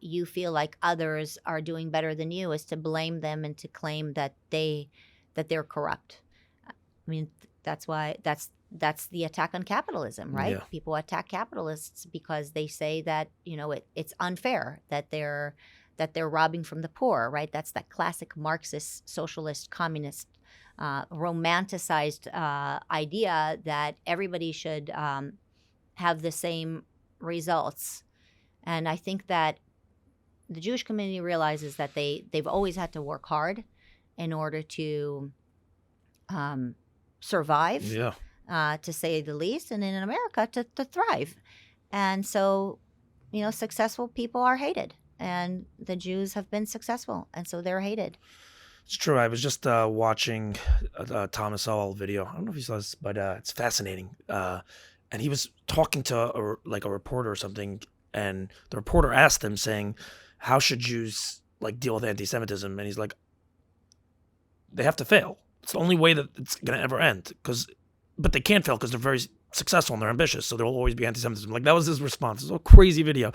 you feel like others are doing better than you is to blame them and to claim that they're corrupt. I mean, that's the attack on capitalism, right? Yeah. People attack capitalists because they say that it's unfair, that they're robbing from the poor, right? That's that classic Marxist, socialist, communist, romanticized idea that everybody should have the same results. And I think that the Jewish community realizes that they've always had to work hard in order to survive, to say the least, and in America to thrive. And so, successful people are hated, and the Jews have been successful, and so they're hated. It's true. I was just watching a Thomas Sowell video. I don't know if you saw this, but it's fascinating. And he was talking to a reporter or something, And the reporter asked him, saying, how should Jews like deal with anti-Semitism? And he's like, they have to fail. It's the only way that it's going to ever end. But they can't fail because they're very successful and they're ambitious, so there will always be anti-Semitism. Like, that was his response. It's a crazy video.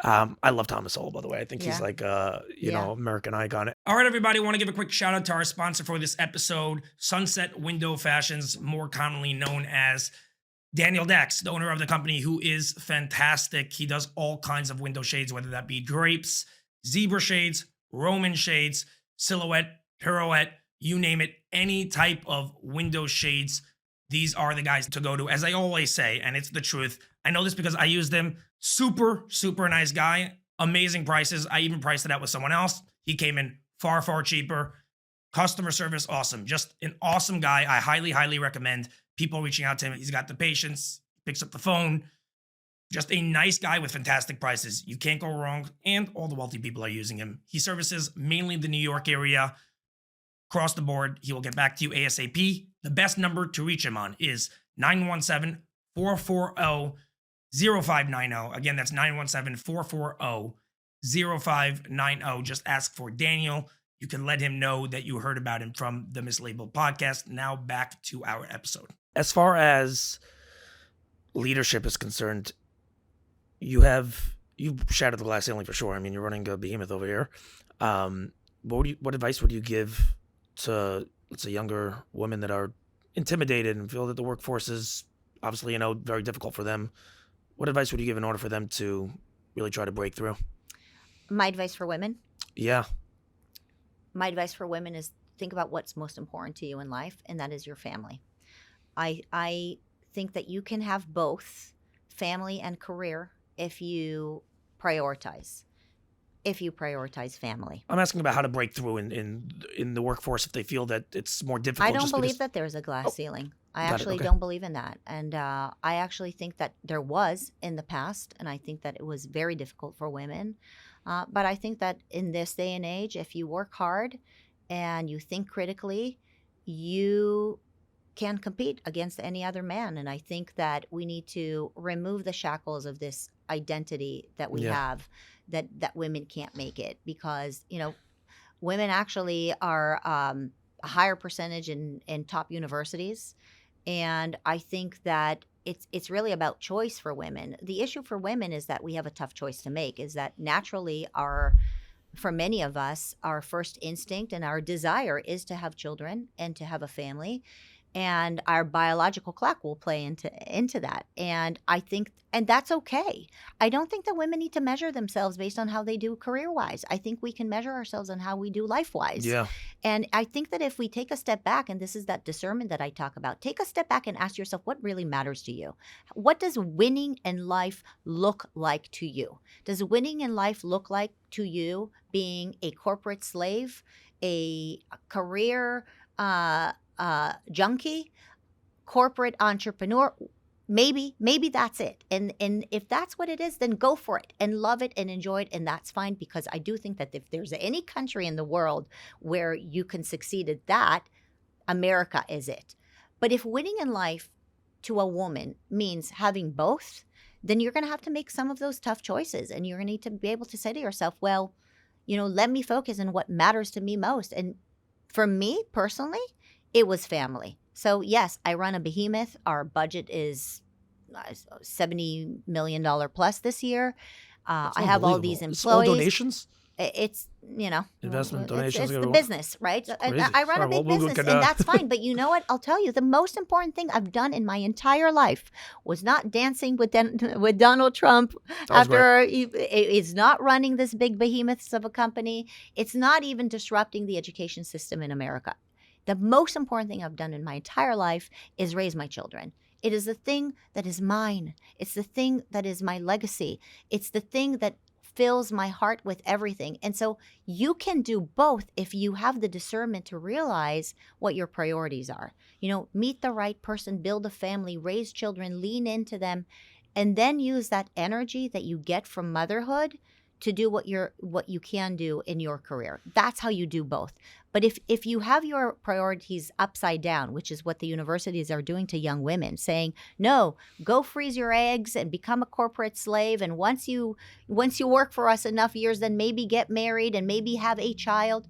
I love Thomas Sowell, by the way. I think he's like, you know, American icon. All right, everybody, I want to give a quick shout out to our sponsor for this episode, Sunset Window Fashions, more commonly known as Daniel Dex, the owner of the company, who is fantastic. He does all kinds of window shades, whether that be drapes, zebra shades, Roman shades, silhouette, pirouette, you name it, any type of window shades. These are the guys to go to, as I always say, and it's the truth. I know this because I use them. Super, super nice guy. Amazing prices. I even priced it out with someone else. He came in far, far cheaper. Customer service, awesome. Just an awesome guy. I highly, highly recommend people reaching out to him. He's got the patience, picks up the phone. Just a nice guy with fantastic prices. You can't go wrong, and all the wealthy people are using him. He services mainly the New York area. Across the board, he will get back to you ASAP. The best number to reach him on is 917-440-0590. Again, that's 917-440-0590. Just ask for Daniel. You can let him know that you heard about him from the Mislaibeled podcast. Now back to our episode. As far as leadership is concerned, you've shattered the glass ceiling for sure. I mean, you're running a behemoth over here. What advice would you give to, let's say, younger women that are intimidated and feel that the workforce is obviously, very difficult for them? What advice would you give in order for them to really try to break through? My advice for women? Yeah. My advice for women is think about what's most important to you in life, and that is your family. I think that you can have both family and career if you prioritize. If you prioritize family. I'm asking about how to break through in the workforce if they feel that it's more difficult. I don't believe that there's a glass ceiling. I actually don't believe in that. And I actually think that there was in the past, and I think that it was very difficult for women. But I think that in this day and age, if you work hard and you think critically, you can compete against any other man. And I think that we need to remove the shackles of this identity that we have, that women can't make it, because, women actually are a higher percentage in top universities. And I think that it's really about choice for women. The issue for women is that we have a tough choice to make, is that naturally for many of us, our first instinct and our desire is to have children and to have a family. And our biological clock will play into that. And I think, and that's okay. I don't think that women need to measure themselves based on how they do career-wise. I think we can measure ourselves on how we do life-wise. Yeah. And I think that if we take a step back, and this is that discernment that I talk about, take a step back and ask yourself what really matters to you. What does winning in life look like to you? Does winning in life look like to you being a corporate slave, a career junkie, corporate entrepreneur? Maybe that's it. And if that's what it is, then go for it and love it and enjoy it, and that's fine, because I do think that if there's any country in the world where you can succeed at that, America is it. But if winning in life to a woman means having both, then you're going to have to make some of those tough choices, and you're going to need to be able to say to yourself, well, let me focus on what matters to me most. And for me personally, it was family. So yes, I run a behemoth. Our budget is $70 million plus this year. I have all these employees. It's all donations? It's, investment donations. It's the business, right? And I run a big business, and that's fine. But you know what? I'll tell you, the most important thing I've done in my entire life was not dancing with Donald Trump after it's not running this big behemoths of a company. It's not even disrupting the education system in America. The most important thing I've done in my entire life is raise my children. It is the thing that is mine. It's the thing that is my legacy. It's the thing that fills my heart with everything. And so you can do both if you have the discernment to realize what your priorities are. Meet the right person, build a family, raise children, lean into them, and then use that energy that you get from motherhood to do what you can do in your career. That's how you do both. But if you have your priorities upside down, which is what the universities are doing to young women, saying, no, go freeze your eggs and become a corporate slave, and once you work for us enough years, then maybe get married and maybe have a child.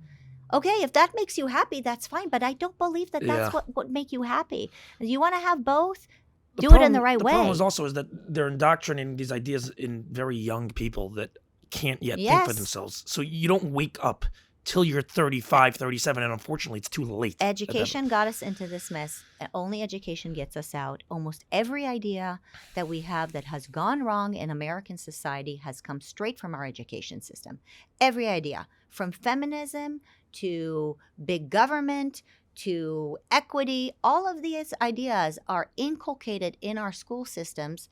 Okay, if that makes you happy, that's fine. But I don't believe that that's what would make you happy. You want to have both? Do it in the right way. The problem is that they're indoctrinating these ideas in very young people that can't yet think for themselves. So you don't wake up till you're 35, 37, and unfortunately it's too late. Education got us into this mess. Only education gets us out. Almost every idea that we have that has gone wrong in American society has come straight from our education system. Every idea, from feminism to big government to equity, all of these ideas are inculcated in our school systems.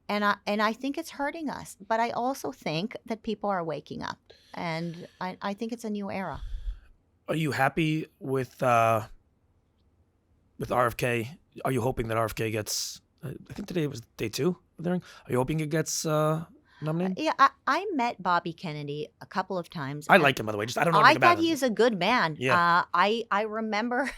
And I think it's hurting us. But I also think that people are waking up. And I think it's a new era. Are you happy with RFK? Are you hoping that RFK gets, I think today was day 2 of the hearing. Are you hoping it gets nominated? Yeah, I met Bobby Kennedy a couple of times. I like him, by the way. Just I don't know anything about him. I thought he's a good man. Yeah. I remember,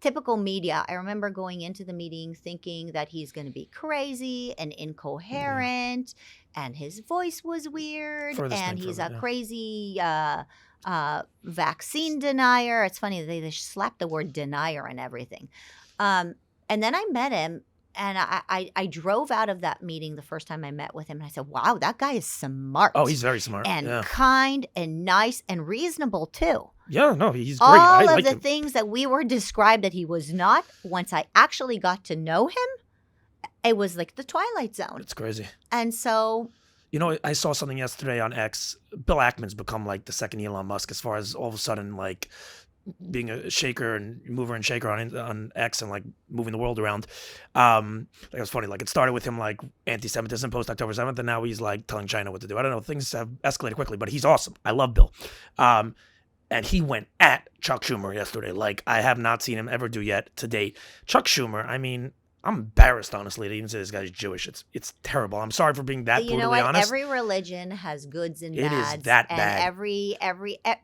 typical media, I remember going into the meeting thinking that he's going to be crazy and incoherent, and his voice was weird, and he's a crazy vaccine denier. It's funny, they slapped the word denier and everything. And then I met him. And I drove out of that meeting the first time I met with him, and I said, wow, that guy is smart. Oh, he's very smart. And kind and nice and reasonable, too. Yeah, no, he's great. All I of like the things that we were described that he was not, once I actually got to know him, it was like the Twilight Zone. It's crazy. And so... You know, I saw something yesterday on X. Bill Ackman's become like the second Elon Musk as far as all of a sudden, like, being a shaker and mover and shaker on X and like moving the world around. Like it was funny. Like it started with him like anti-Semitism post October 7th, and now he's like telling China what to do. I don't know. Things have escalated quickly, but he's awesome. I love Bill. And he went at Chuck Schumer yesterday. Like I have not seen him ever do yet to date. Chuck Schumer, I mean, I'm embarrassed, honestly, to even say this guy's Jewish. It's terrible. I'm sorry for being that brutally honest. Every religion has goods and bads. It is that and bad. Every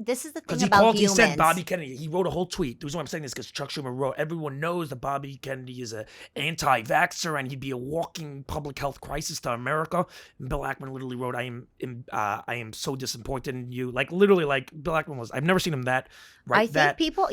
this is the thing about humans. He said Bobby Kennedy. He wrote a whole tweet. The reason why I'm saying this is because Chuck Schumer wrote, everyone knows that Bobby Kennedy is an anti-vaxxer and he'd be a walking public health crisis to America. And Bill Ackman literally wrote, I am so disappointed in you. Like literally, like Bill Ackman was. I've never seen him that. I think people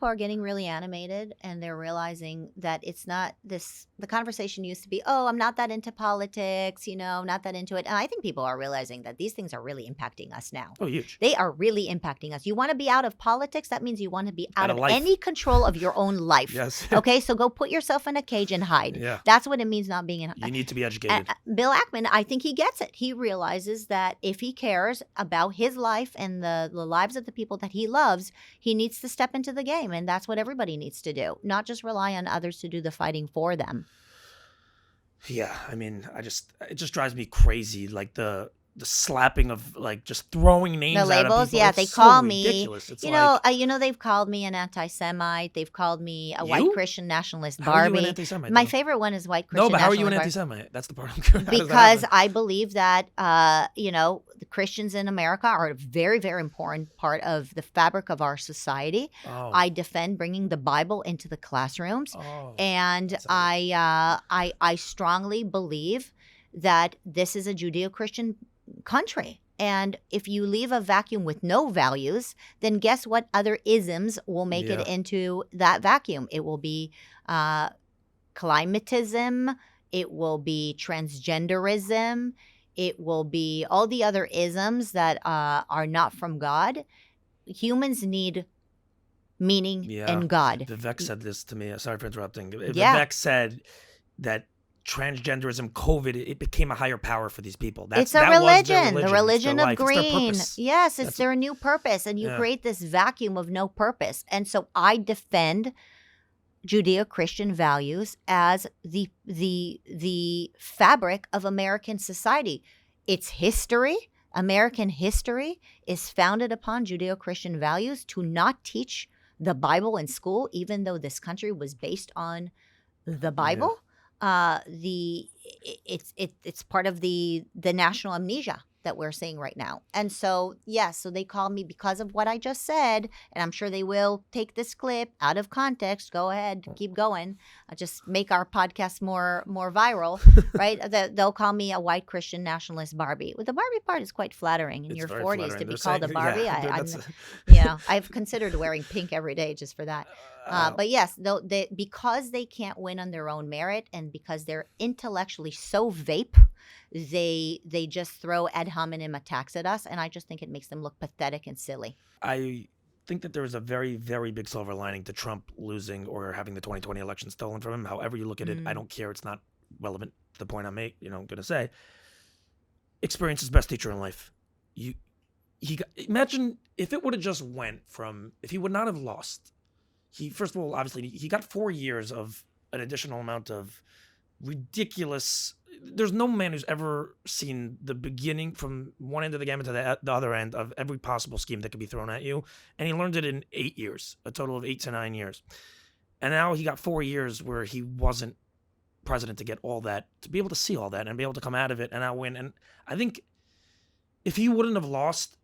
are getting really animated and they're realizing that it's not this. The conversation used to be, oh, I'm not that into politics, not that into it. And I think people are realizing that these things are really impacting us now. Oh, huge. They are really impacting us. You want to be out of politics? That means you want to be out of life. Any control of your own life. Yes. Okay, so go put yourself in a cage and hide. Yeah. That's what it means not being in. You need to be educated. Bill Ackman, I think he gets it. He realizes that if he cares about his life and the lives of the people that he loves, he needs to step into the game. And that's what everybody needs to do, not just rely on others to do the fighting for them. Yeah, I mean, it just drives me crazy, like the slapping of like just throwing names the labels, out of people. yeah, it's they so call me. Ridiculous. It's They've called me an anti-Semite. They've called me a white Christian nationalist, Barbie. How are you an anti-Semite? My favorite one is white Christian. No, but how are you an nationalist anti-Semite? That's the part I'm curious. Because I believe that the Christians in America are a very, very important part of the fabric of our society. Oh. I defend bringing the Bible into the classrooms, and that's I strongly believe that this is a Judeo-Christian country. And if you leave a vacuum with no values, then guess what other isms will make it into that vacuum? It will be climatism. It will be transgenderism. It will be all the other isms that are not from God. Humans need meaning in God. Vivek said this to me. Sorry for interrupting. Vivek said that transgenderism, COVID, it became a higher power for these people. It's a religion. The religion of life. green. Yes, it's That's their new purpose. And you create this vacuum of no purpose. And so I defend Judeo-Christian values as the fabric of American society. Its history, American history, is founded upon Judeo-Christian values. To not teach the Bible in school, even though this country was based on the Bible, it's part of the national amnesia. that we're seeing right now. And so, yes, so they called me because of what I just said, and I'm sure they will take this clip out of context. Go ahead, keep going. Just make our podcast more viral, right? They'll call me a white Christian nationalist Barbie. Well, the Barbie part is quite flattering in It's your very 40s flattering. to be They're called a saying- Barbie. yeah, I've considered wearing pink every day just for that. But yes, because they can't win on their own merit, and because they're intellectually so vape, they just throw ad hominem attacks at us, and I just think it makes them look pathetic and silly. I think that there is a very, very big silver lining to Trump losing or having the 2020 election stolen from him. However you look at it, I don't care. It's not relevant to the point I'm going to say. Experience is best teacher in life. Imagine if it would have just went from, if he would not have lost. First of all, obviously, he got 4 years of an additional amount of ridiculous. There's no man who's ever seen the beginning from one end of the gamut to the other end of every possible scheme that could be thrown at you. And he learned it in 8 years, a total of 8 to 9 years. And now he got 4 years where he wasn't president to get all that, to be able to see all that and be able to come out of it and now win. And I think if he wouldn't have lost,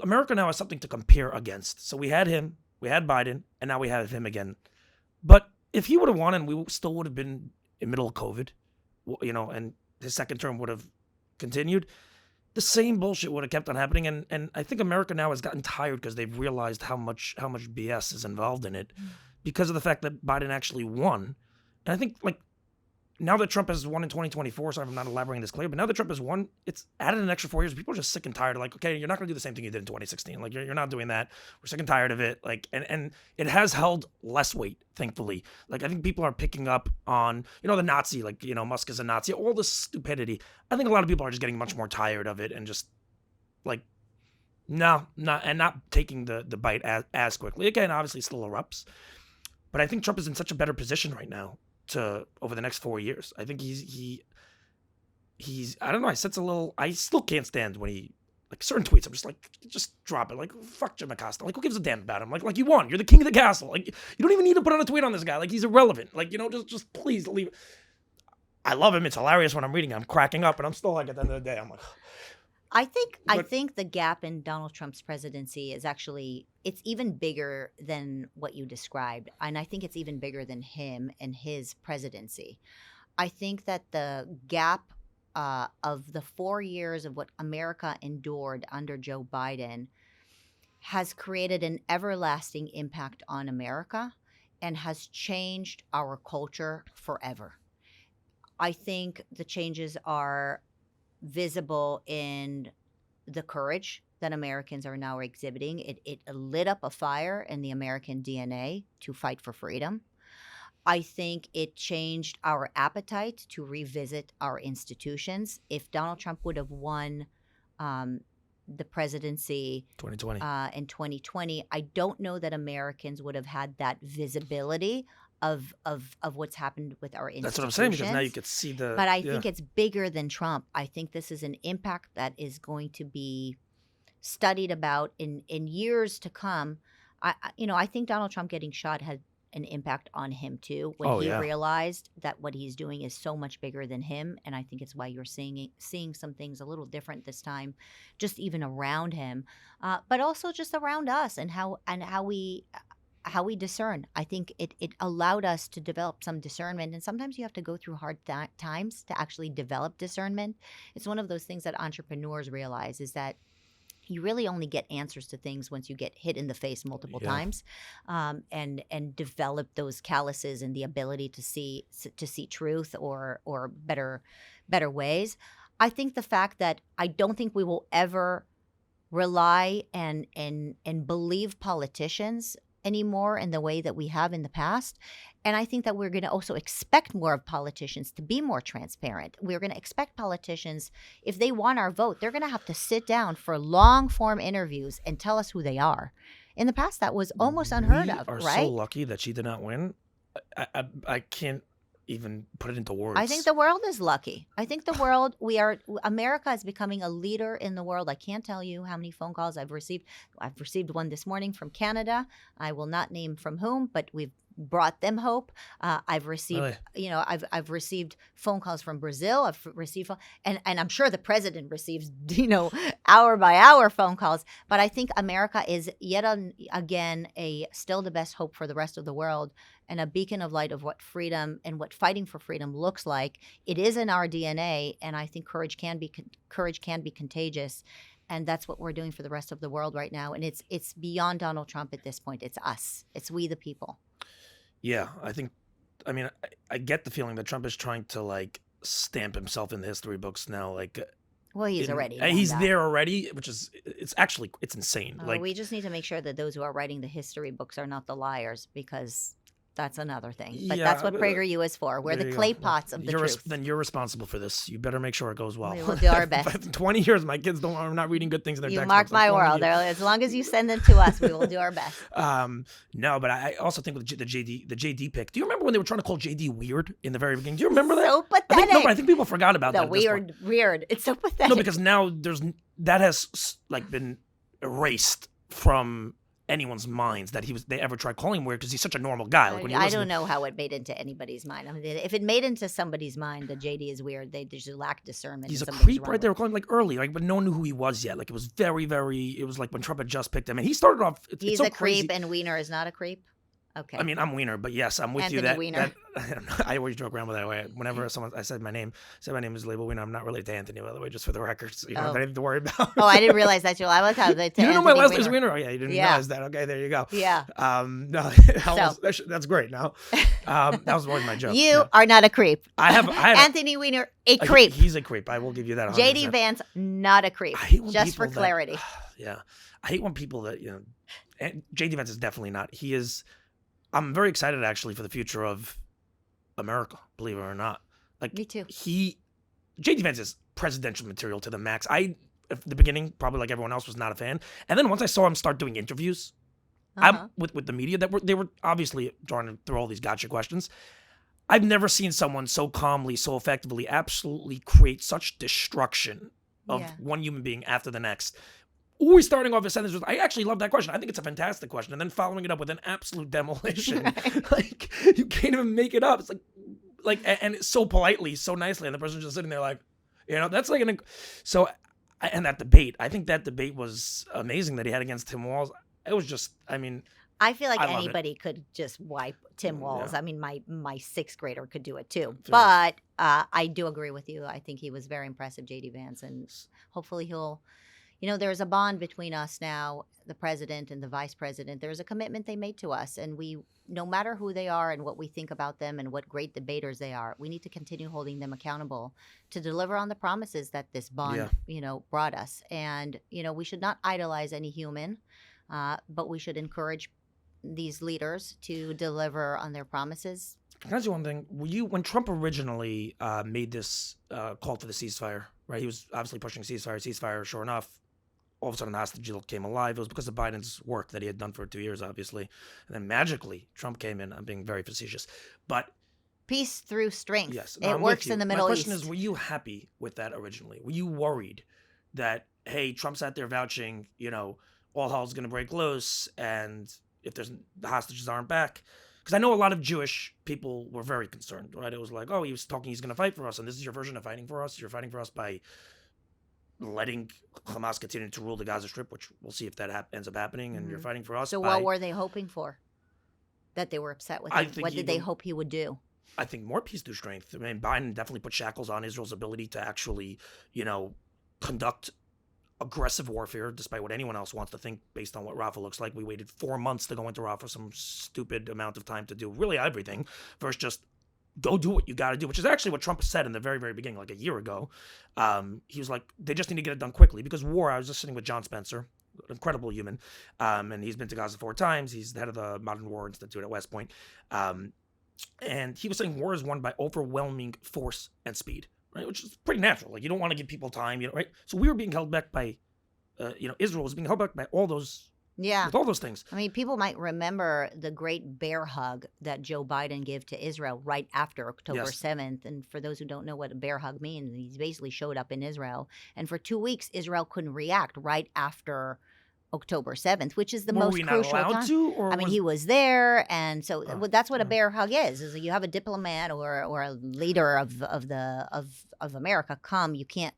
America now has something to compare against. So we had him, we had Biden, and now we have him again. But if he would have won and we still would have been in middle of COVID, and his second term would have continued, the same bullshit would have kept on happening. And I think America now has gotten tired because they've realized how much BS is involved in it because of the fact that Biden actually won. And I think, now that Trump has won in 2024, sorry if I'm not elaborating this clear, but now that Trump has won, it's added an extra 4 years. People are just sick and tired of okay, you're not going to do the same thing you did in 2016. You're not doing that. We're sick and tired of it. And it has held less weight, thankfully. I think people are picking up on, the Nazi, Musk is a Nazi, all this stupidity. I think a lot of people are just getting much more tired of it and just not taking the bite as quickly. Again, obviously it still erupts, but I think Trump is in such a better position right now to over the next 4 years. I think he's I don't know, I still can't stand when he certain tweets, I'm just drop it. Fuck Jim Acosta. Who gives a damn about him? You won. You're the king of the castle. You don't even need to put on a tweet on this guy. He's irrelevant. Just please leave. I love him. It's hilarious when I'm reading. I'm cracking up, and I'm still at the end of the day, I'm I think the gap in Donald Trump's presidency is actually, it's even bigger than what you described. And I think it's even bigger than him and his presidency. I think that the gap of the 4 years of what America endured under Joe Biden has created an everlasting impact on America and has changed our culture forever. I think the changes are visible in the courage that Americans are now exhibiting. It lit up a fire in the American DNA to fight for freedom. I think it changed our appetite to revisit our institutions. If Donald Trump would have won the presidency 2020 in 2020, I don't know that Americans would have had that visibility of what's happened with our institutions. That's what I'm saying, because now you could see the... But I think it's bigger than Trump. I think this is an impact that is going to be studied about in years to come. I think Donald Trump getting shot had an impact on him too when he realized that what he's doing is so much bigger than him. And I think it's why you're seeing some things a little different this time, just even around him, but also just around us and how we discern. I think it allowed us to develop some discernment. And sometimes you have to go through hard times to actually develop discernment. It's one of those things that entrepreneurs realize is that you really only get answers to things once you get hit in the face multiple times, and develop those calluses and the ability to see truth or better ways. I think the fact that I don't think we will ever rely and believe politicians anymore in the way that we have in the past. And I think that we're going to also expect more of politicians to be more transparent. We're going to expect politicians, if they want our vote, they're going to have to sit down for long form interviews and tell us who they are. In the past, that was almost unheard of, right? We are so lucky that she did not win. I can't even put it into words. I think the world is lucky. I think America is becoming a leader in the world. I can't tell you how many phone calls I've received. I've received one this morning from Canada. I will not name from whom, but we've brought them hope. I've received, Really? I've received phone calls from Brazil. I've received, and I'm sure the president receives, hour by hour phone calls. But I think America is yet again still the best hope for the rest of the world, and a beacon of light of what freedom and what fighting for freedom looks like. It is in our DNA, and I think courage can be contagious. And that's what we're doing for the rest of the world right now. And it's beyond Donald Trump at this point. It's us. It's we the people. Yeah, I get the feeling that Trump is trying to like stamp himself in the history books now. Like, Well, he's already done he's that. there already, which is it's insane. Like, We just need to make sure that those who are writing the history books are not the liars, because that's another thing. But Yeah, that's what but, PragerU is for. We're there the you clay go. pots of the truth. Then you're responsible for this. You better make sure it goes well. We will do our best. In 20 years, my kids are not reading good things in their You textbooks. mark my I'm telling world. you. As long as you send them to us, we will do our best. No, but I also think with the JD pick. Do you remember when they were trying to call JD weird in the very beginning? Do you remember that? So I pathetic. think people forgot about that. No, at this point. weird. It's so pathetic. No, because now that has like been erased from anyone's minds that they ever tried calling him weird, because he's such a normal guy. Like when you I listen don't know how it made into anybody's mind. If it made into somebody's mind that JD is weird, they just lack discernment. he's a and something's creep wrong right with there, calling him like early, like, but no one knew who he was yet. Like it was very, very. It was like when Trump had just picked him, and he started off. It's He's so a crazy. creep, and Wiener is not a creep. Okay. I mean, I'm Wiener, but yes, I'm with you. Anthony Weiner. I always joke around with that way. Whenever I said my name is Mislaibeled Wiener. I'm not related to Anthony, by the way, just for the record. So you don't have anything to worry about. Oh, I didn't realize that. I was You didn't know my last name's Wiener? Oh, yeah, you didn't realize that. Okay, there you go. Yeah. No, that's great. Now, that was always my joke. You are not a creep. I have Anthony Weiner, a creep. He's a creep. I will give you that. 100%. JD Vance, not a creep. I hate when Just for people clarity. Yeah, I hate when people that and JD Vance is definitely not. He is. I'm very excited actually for the future of America. Believe it or not, like Me too. JD Vance is presidential material to the max. At the beginning, probably like everyone else, was not a fan, and then once I saw him start doing interviews, with the media they were obviously trying through all these gotcha questions. I've never seen someone so calmly, so effectively, absolutely create such destruction of one human being after the next. Always starting off his sentence with, I actually love that question. I think it's a fantastic question. And then following it up with an absolute demolition. Right. Like, you can't even make it up. It's like, and it's so politely, so nicely. And the person's just sitting there like, that's like and that debate, I think that debate was amazing that he had against Tim Walz. It was just, I feel like I love anybody could just wipe Tim Walz. Yeah. I mean, my sixth grader could do it too. Fair But I do agree with you. I think he was very impressive, JD Vance, and hopefully he'll. There's a bond between us now, the president and the vice president. There's a commitment they made to us, and no matter who they are and what we think about them and what great debaters they are, we need to continue holding them accountable to deliver on the promises that this bond, brought us. And, we should not idolize any human, but we should encourage these leaders to deliver on their promises. Can I ask you one thing? When Trump originally made this call for the ceasefire, right? He was obviously pushing ceasefire, sure enough. All of a sudden, the hostage deal came alive. It was because of Biden's work that he had done for 2 years, obviously. And then magically, Trump came in. I'm being very facetious. But peace through strength. yes, it works in the Middle East. My question is, were you happy with that originally? Were you worried that, hey, Trump's out there vouching, all hell's going to break loose, and if the hostages aren't back? Because I know a lot of Jewish people were very concerned, right? It was like, oh, he was talking, he's going to fight for us, and this is your version of fighting for us. You're fighting for us by letting Hamas continue to rule the Gaza Strip, which we'll see if that ends up happening, and you're fighting for us. So what were they hoping for that they were upset with him? What did they hope he would do? I think more peace through strength. I mean, Biden definitely put shackles on Israel's ability to actually, conduct aggressive warfare, despite what anyone else wants to think based on what Rafah looks like. We waited 4 months to go into Rafah, some stupid amount of time to do really everything, versus just go do what you got to do, which is actually what Trump said in the very, very beginning, like a year ago. He was like, they just need to get it done quickly, because war, I was just sitting with John Spencer, an incredible human, and he's been to Gaza 4 times. He's the head of the Modern War Institute at West Point. And he was saying war is won by overwhelming force and speed, right? Which is pretty natural. Like, you don't want to give people time, right? So we were being held back by, Israel was being held back by all those, with all those things. I mean, people might remember the great bear hug that Joe Biden gave to Israel right after October 7th. And for those who don't know what a bear hug means, he basically showed up in Israel. And for 2 weeks, Israel couldn't react right after October 7th, which is the Were most we not crucial allowed time. to? Or I mean, was- he was there, and so Oh, that's what a bear hug is you have a diplomat or a leader of America come, you can't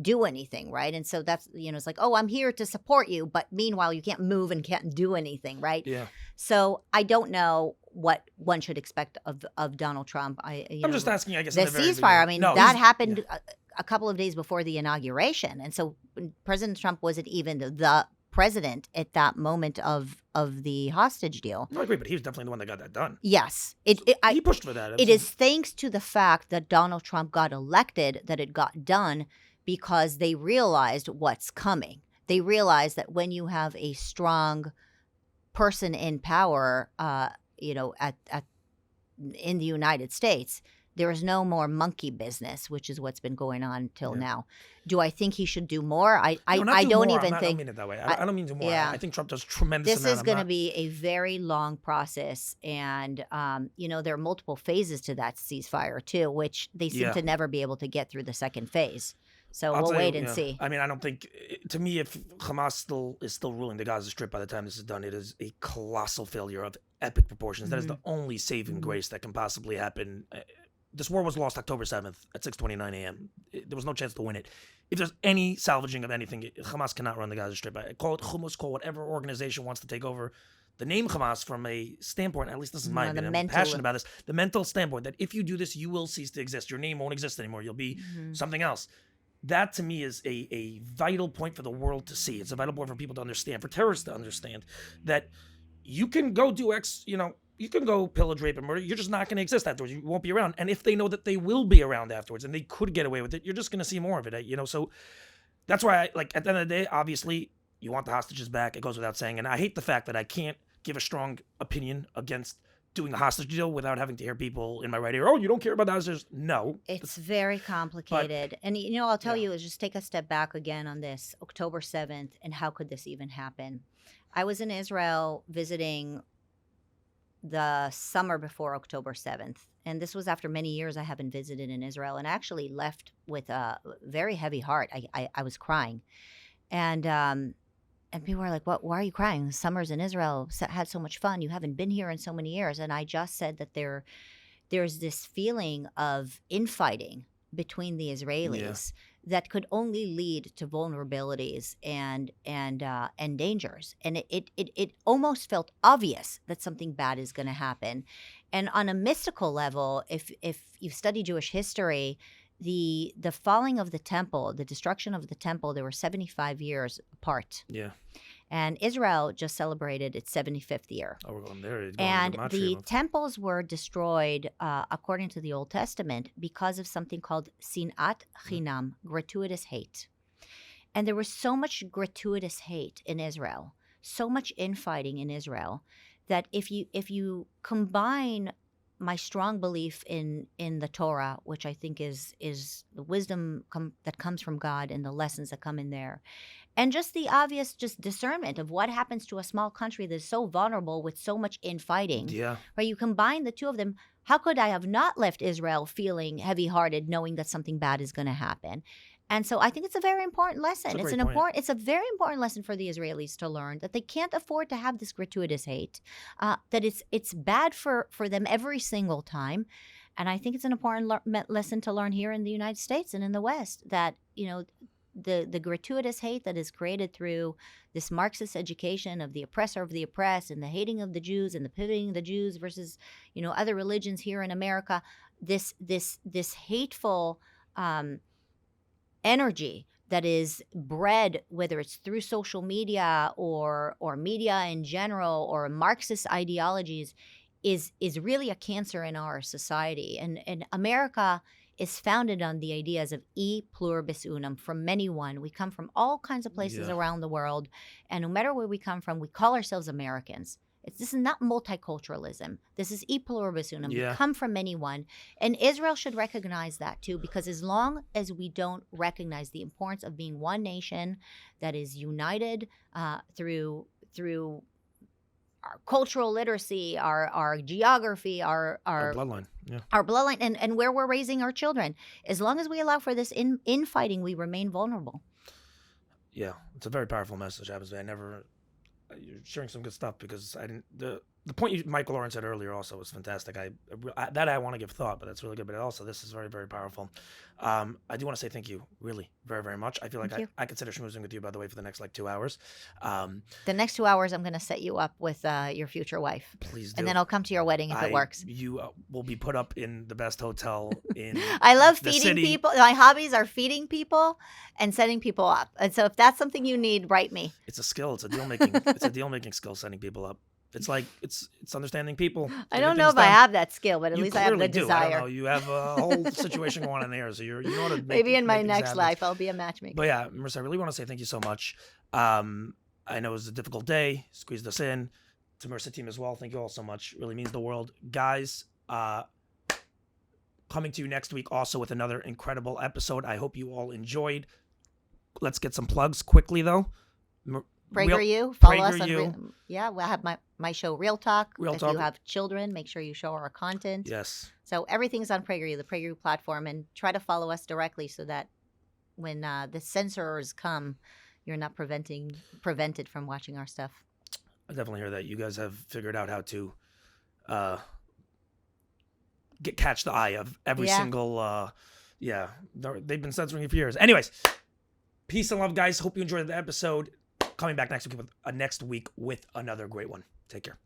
do anything, right? And so that's, it's like, oh, I'm here to support you, but meanwhile, you can't move and can't do anything, right? Yeah. So I don't know what one should expect of Donald Trump. I'm just asking, I guess. the in the very ceasefire. I beginning. mean, No, that he's- happened yeah. a couple of days before the inauguration, and so President Trump wasn't even the president at that moment of the hostage deal. No, I agree, but he was definitely the one that got that done. Yes, He pushed for that. it is thanks to the fact that Donald Trump got elected that it got done, because they realized what's coming. They realized that when you have a strong person in power, in the United States, there is no more monkey business, which is what's been going on till now. Do I think he should do more? I don't even I think. don't mean it that way. I don't mean do more. yeah. I think Trump does tremendous. This is going to be a very long process, and there are multiple phases to that ceasefire too, which they seem to never be able to get through the second phase. So we'll wait and see. I mean, I don't think. To me, if Hamas is still ruling the Gaza Strip by the time this is done, it is a colossal failure of epic proportions. That is the only saving grace that can possibly happen. This war was lost October 7th at 6:29 a.m. There was no chance to win it. If there's any salvaging of anything, Hamas cannot run the Gaza Strip. Call it Hamas, call whatever organization wants to take over the name Hamas from a standpoint, at least this is my opinion, I'm passionate about this, the mental standpoint that if you do this, you will cease to exist. Your name won't exist anymore. You'll be something else. That, to me, is a vital point for the world to see. It's a vital point for people to understand, for terrorists to understand, that you can go do X, you can go pillage, rape, and murder. You're just not going to exist afterwards. You won't be around. And if they know that they will be around afterwards and they could get away with it, you're just going to see more of it. So that's why, at the end of the day, obviously, you want the hostages back. It goes without saying. And I hate the fact that I can't give a strong opinion against doing a hostage deal without having to hear people in my right ear, oh, you don't care about the hostages? No. It's very complicated. And, I'll tell you, is just take a step back again on this October 7th and how could this even happen? I was in Israel visiting the summer before October 7th. And this was after many years I haven't visited in Israel, and I actually left with a very heavy heart. I was crying. And people were like, "What? Why are you crying? The summers in Israel had so much fun. You haven't been here in so many years." And I just said that there's this feeling of infighting between the Israelis that could only lead to vulnerabilities and dangers. And it almost felt obvious that something bad is going to happen. And on a mystical level, if you've studied Jewish history, the falling of the temple, the destruction of the temple, there were 75 years apart. Yeah. And Israel just celebrated its 75th year. Oh, we're going there. And the temples were destroyed, according to the Old Testament, because of something called sinat chinam, gratuitous hate. And there was so much gratuitous hate in Israel, so much infighting in Israel, that if you combine my strong belief in the Torah, which I think is the wisdom that comes from God and the lessons that come in there, and just the obvious discernment of what happens to a small country that's so vulnerable with so much infighting. Yeah. Right? You combine the two of them. How could I have not left Israel feeling heavy-hearted, knowing that something bad is going to happen? And so I think it's a very important lesson. It's a very important lesson for the Israelis to learn, that they can't afford to have this gratuitous hate, that it's bad for them every single time. And I think it's an important lesson to learn here in the United States and in the West, that, the gratuitous hate that is created through this Marxist education of the oppressor of the oppressed, and the hating of the Jews and the pivoting the Jews versus, other religions here in America, this hateful energy that is bred, whether it's through social media or media in general or Marxist ideologies, is really a cancer in our society. And America is founded on the ideas of e pluribus unum, from many one. We come from all kinds of places around the world, and no matter where we come from, we call ourselves Americans. This is not multiculturalism. This is e pluribus unum. We come from many one. And Israel should recognize that too, because as long as we don't recognize the importance of being one nation that is united through our cultural literacy, our geography, our bloodline, our bloodline, and where we're raising our children, as long as we allow for this infighting, we remain vulnerable. Yeah, it's a very powerful message. I never you're sharing some good stuff because I didn't. The point Michael Lawrence said earlier also was fantastic. I want to give thought, but that's really good. But also, this is very, very powerful. I do want to say thank you, really, very, very much. I feel like I consider schmoozing with you, by the way, for the next like 2 hours. The next 2 hours, I'm going to set you up with your future wife. Please do. And then I'll come to your wedding if it works. You will be put up in the best hotel in. I love the feeding city. people. My hobbies are feeding people and setting people up. And so if that's something you need, write me. It's a skill. It's a deal making. It's a deal making skill, setting people up. It's like it's understanding people. I don't know if I have that skill, but at You least I have the clearly do. desire. I don't know. You have a whole situation going on in there, so you know how to make, Maybe in my make these next habits. life, I'll be a matchmaker. But yeah, Marissa, I really want to say thank you so much. I know it was a difficult day. Squeezed us in. To Marissa team as well. Thank you all so much. Really means the world, guys. Coming to you next week also with another incredible episode. I hope you all enjoyed. Let's get some plugs quickly though. PragerU, follow us PragerU. on. We'll have my show Real Talk. Real if Talk. you have children, make sure you show our content. Yes. So everything's on PragerU, the PragerU platform, and try to follow us directly so that when the censorers come, you're not prevented from watching our stuff. I definitely hear that. You guys have figured out how to catch the eye of every single they've been censoring you for years. Anyways, peace and love, guys. Hope you enjoyed the episode. Coming back next week with another great one. Take care.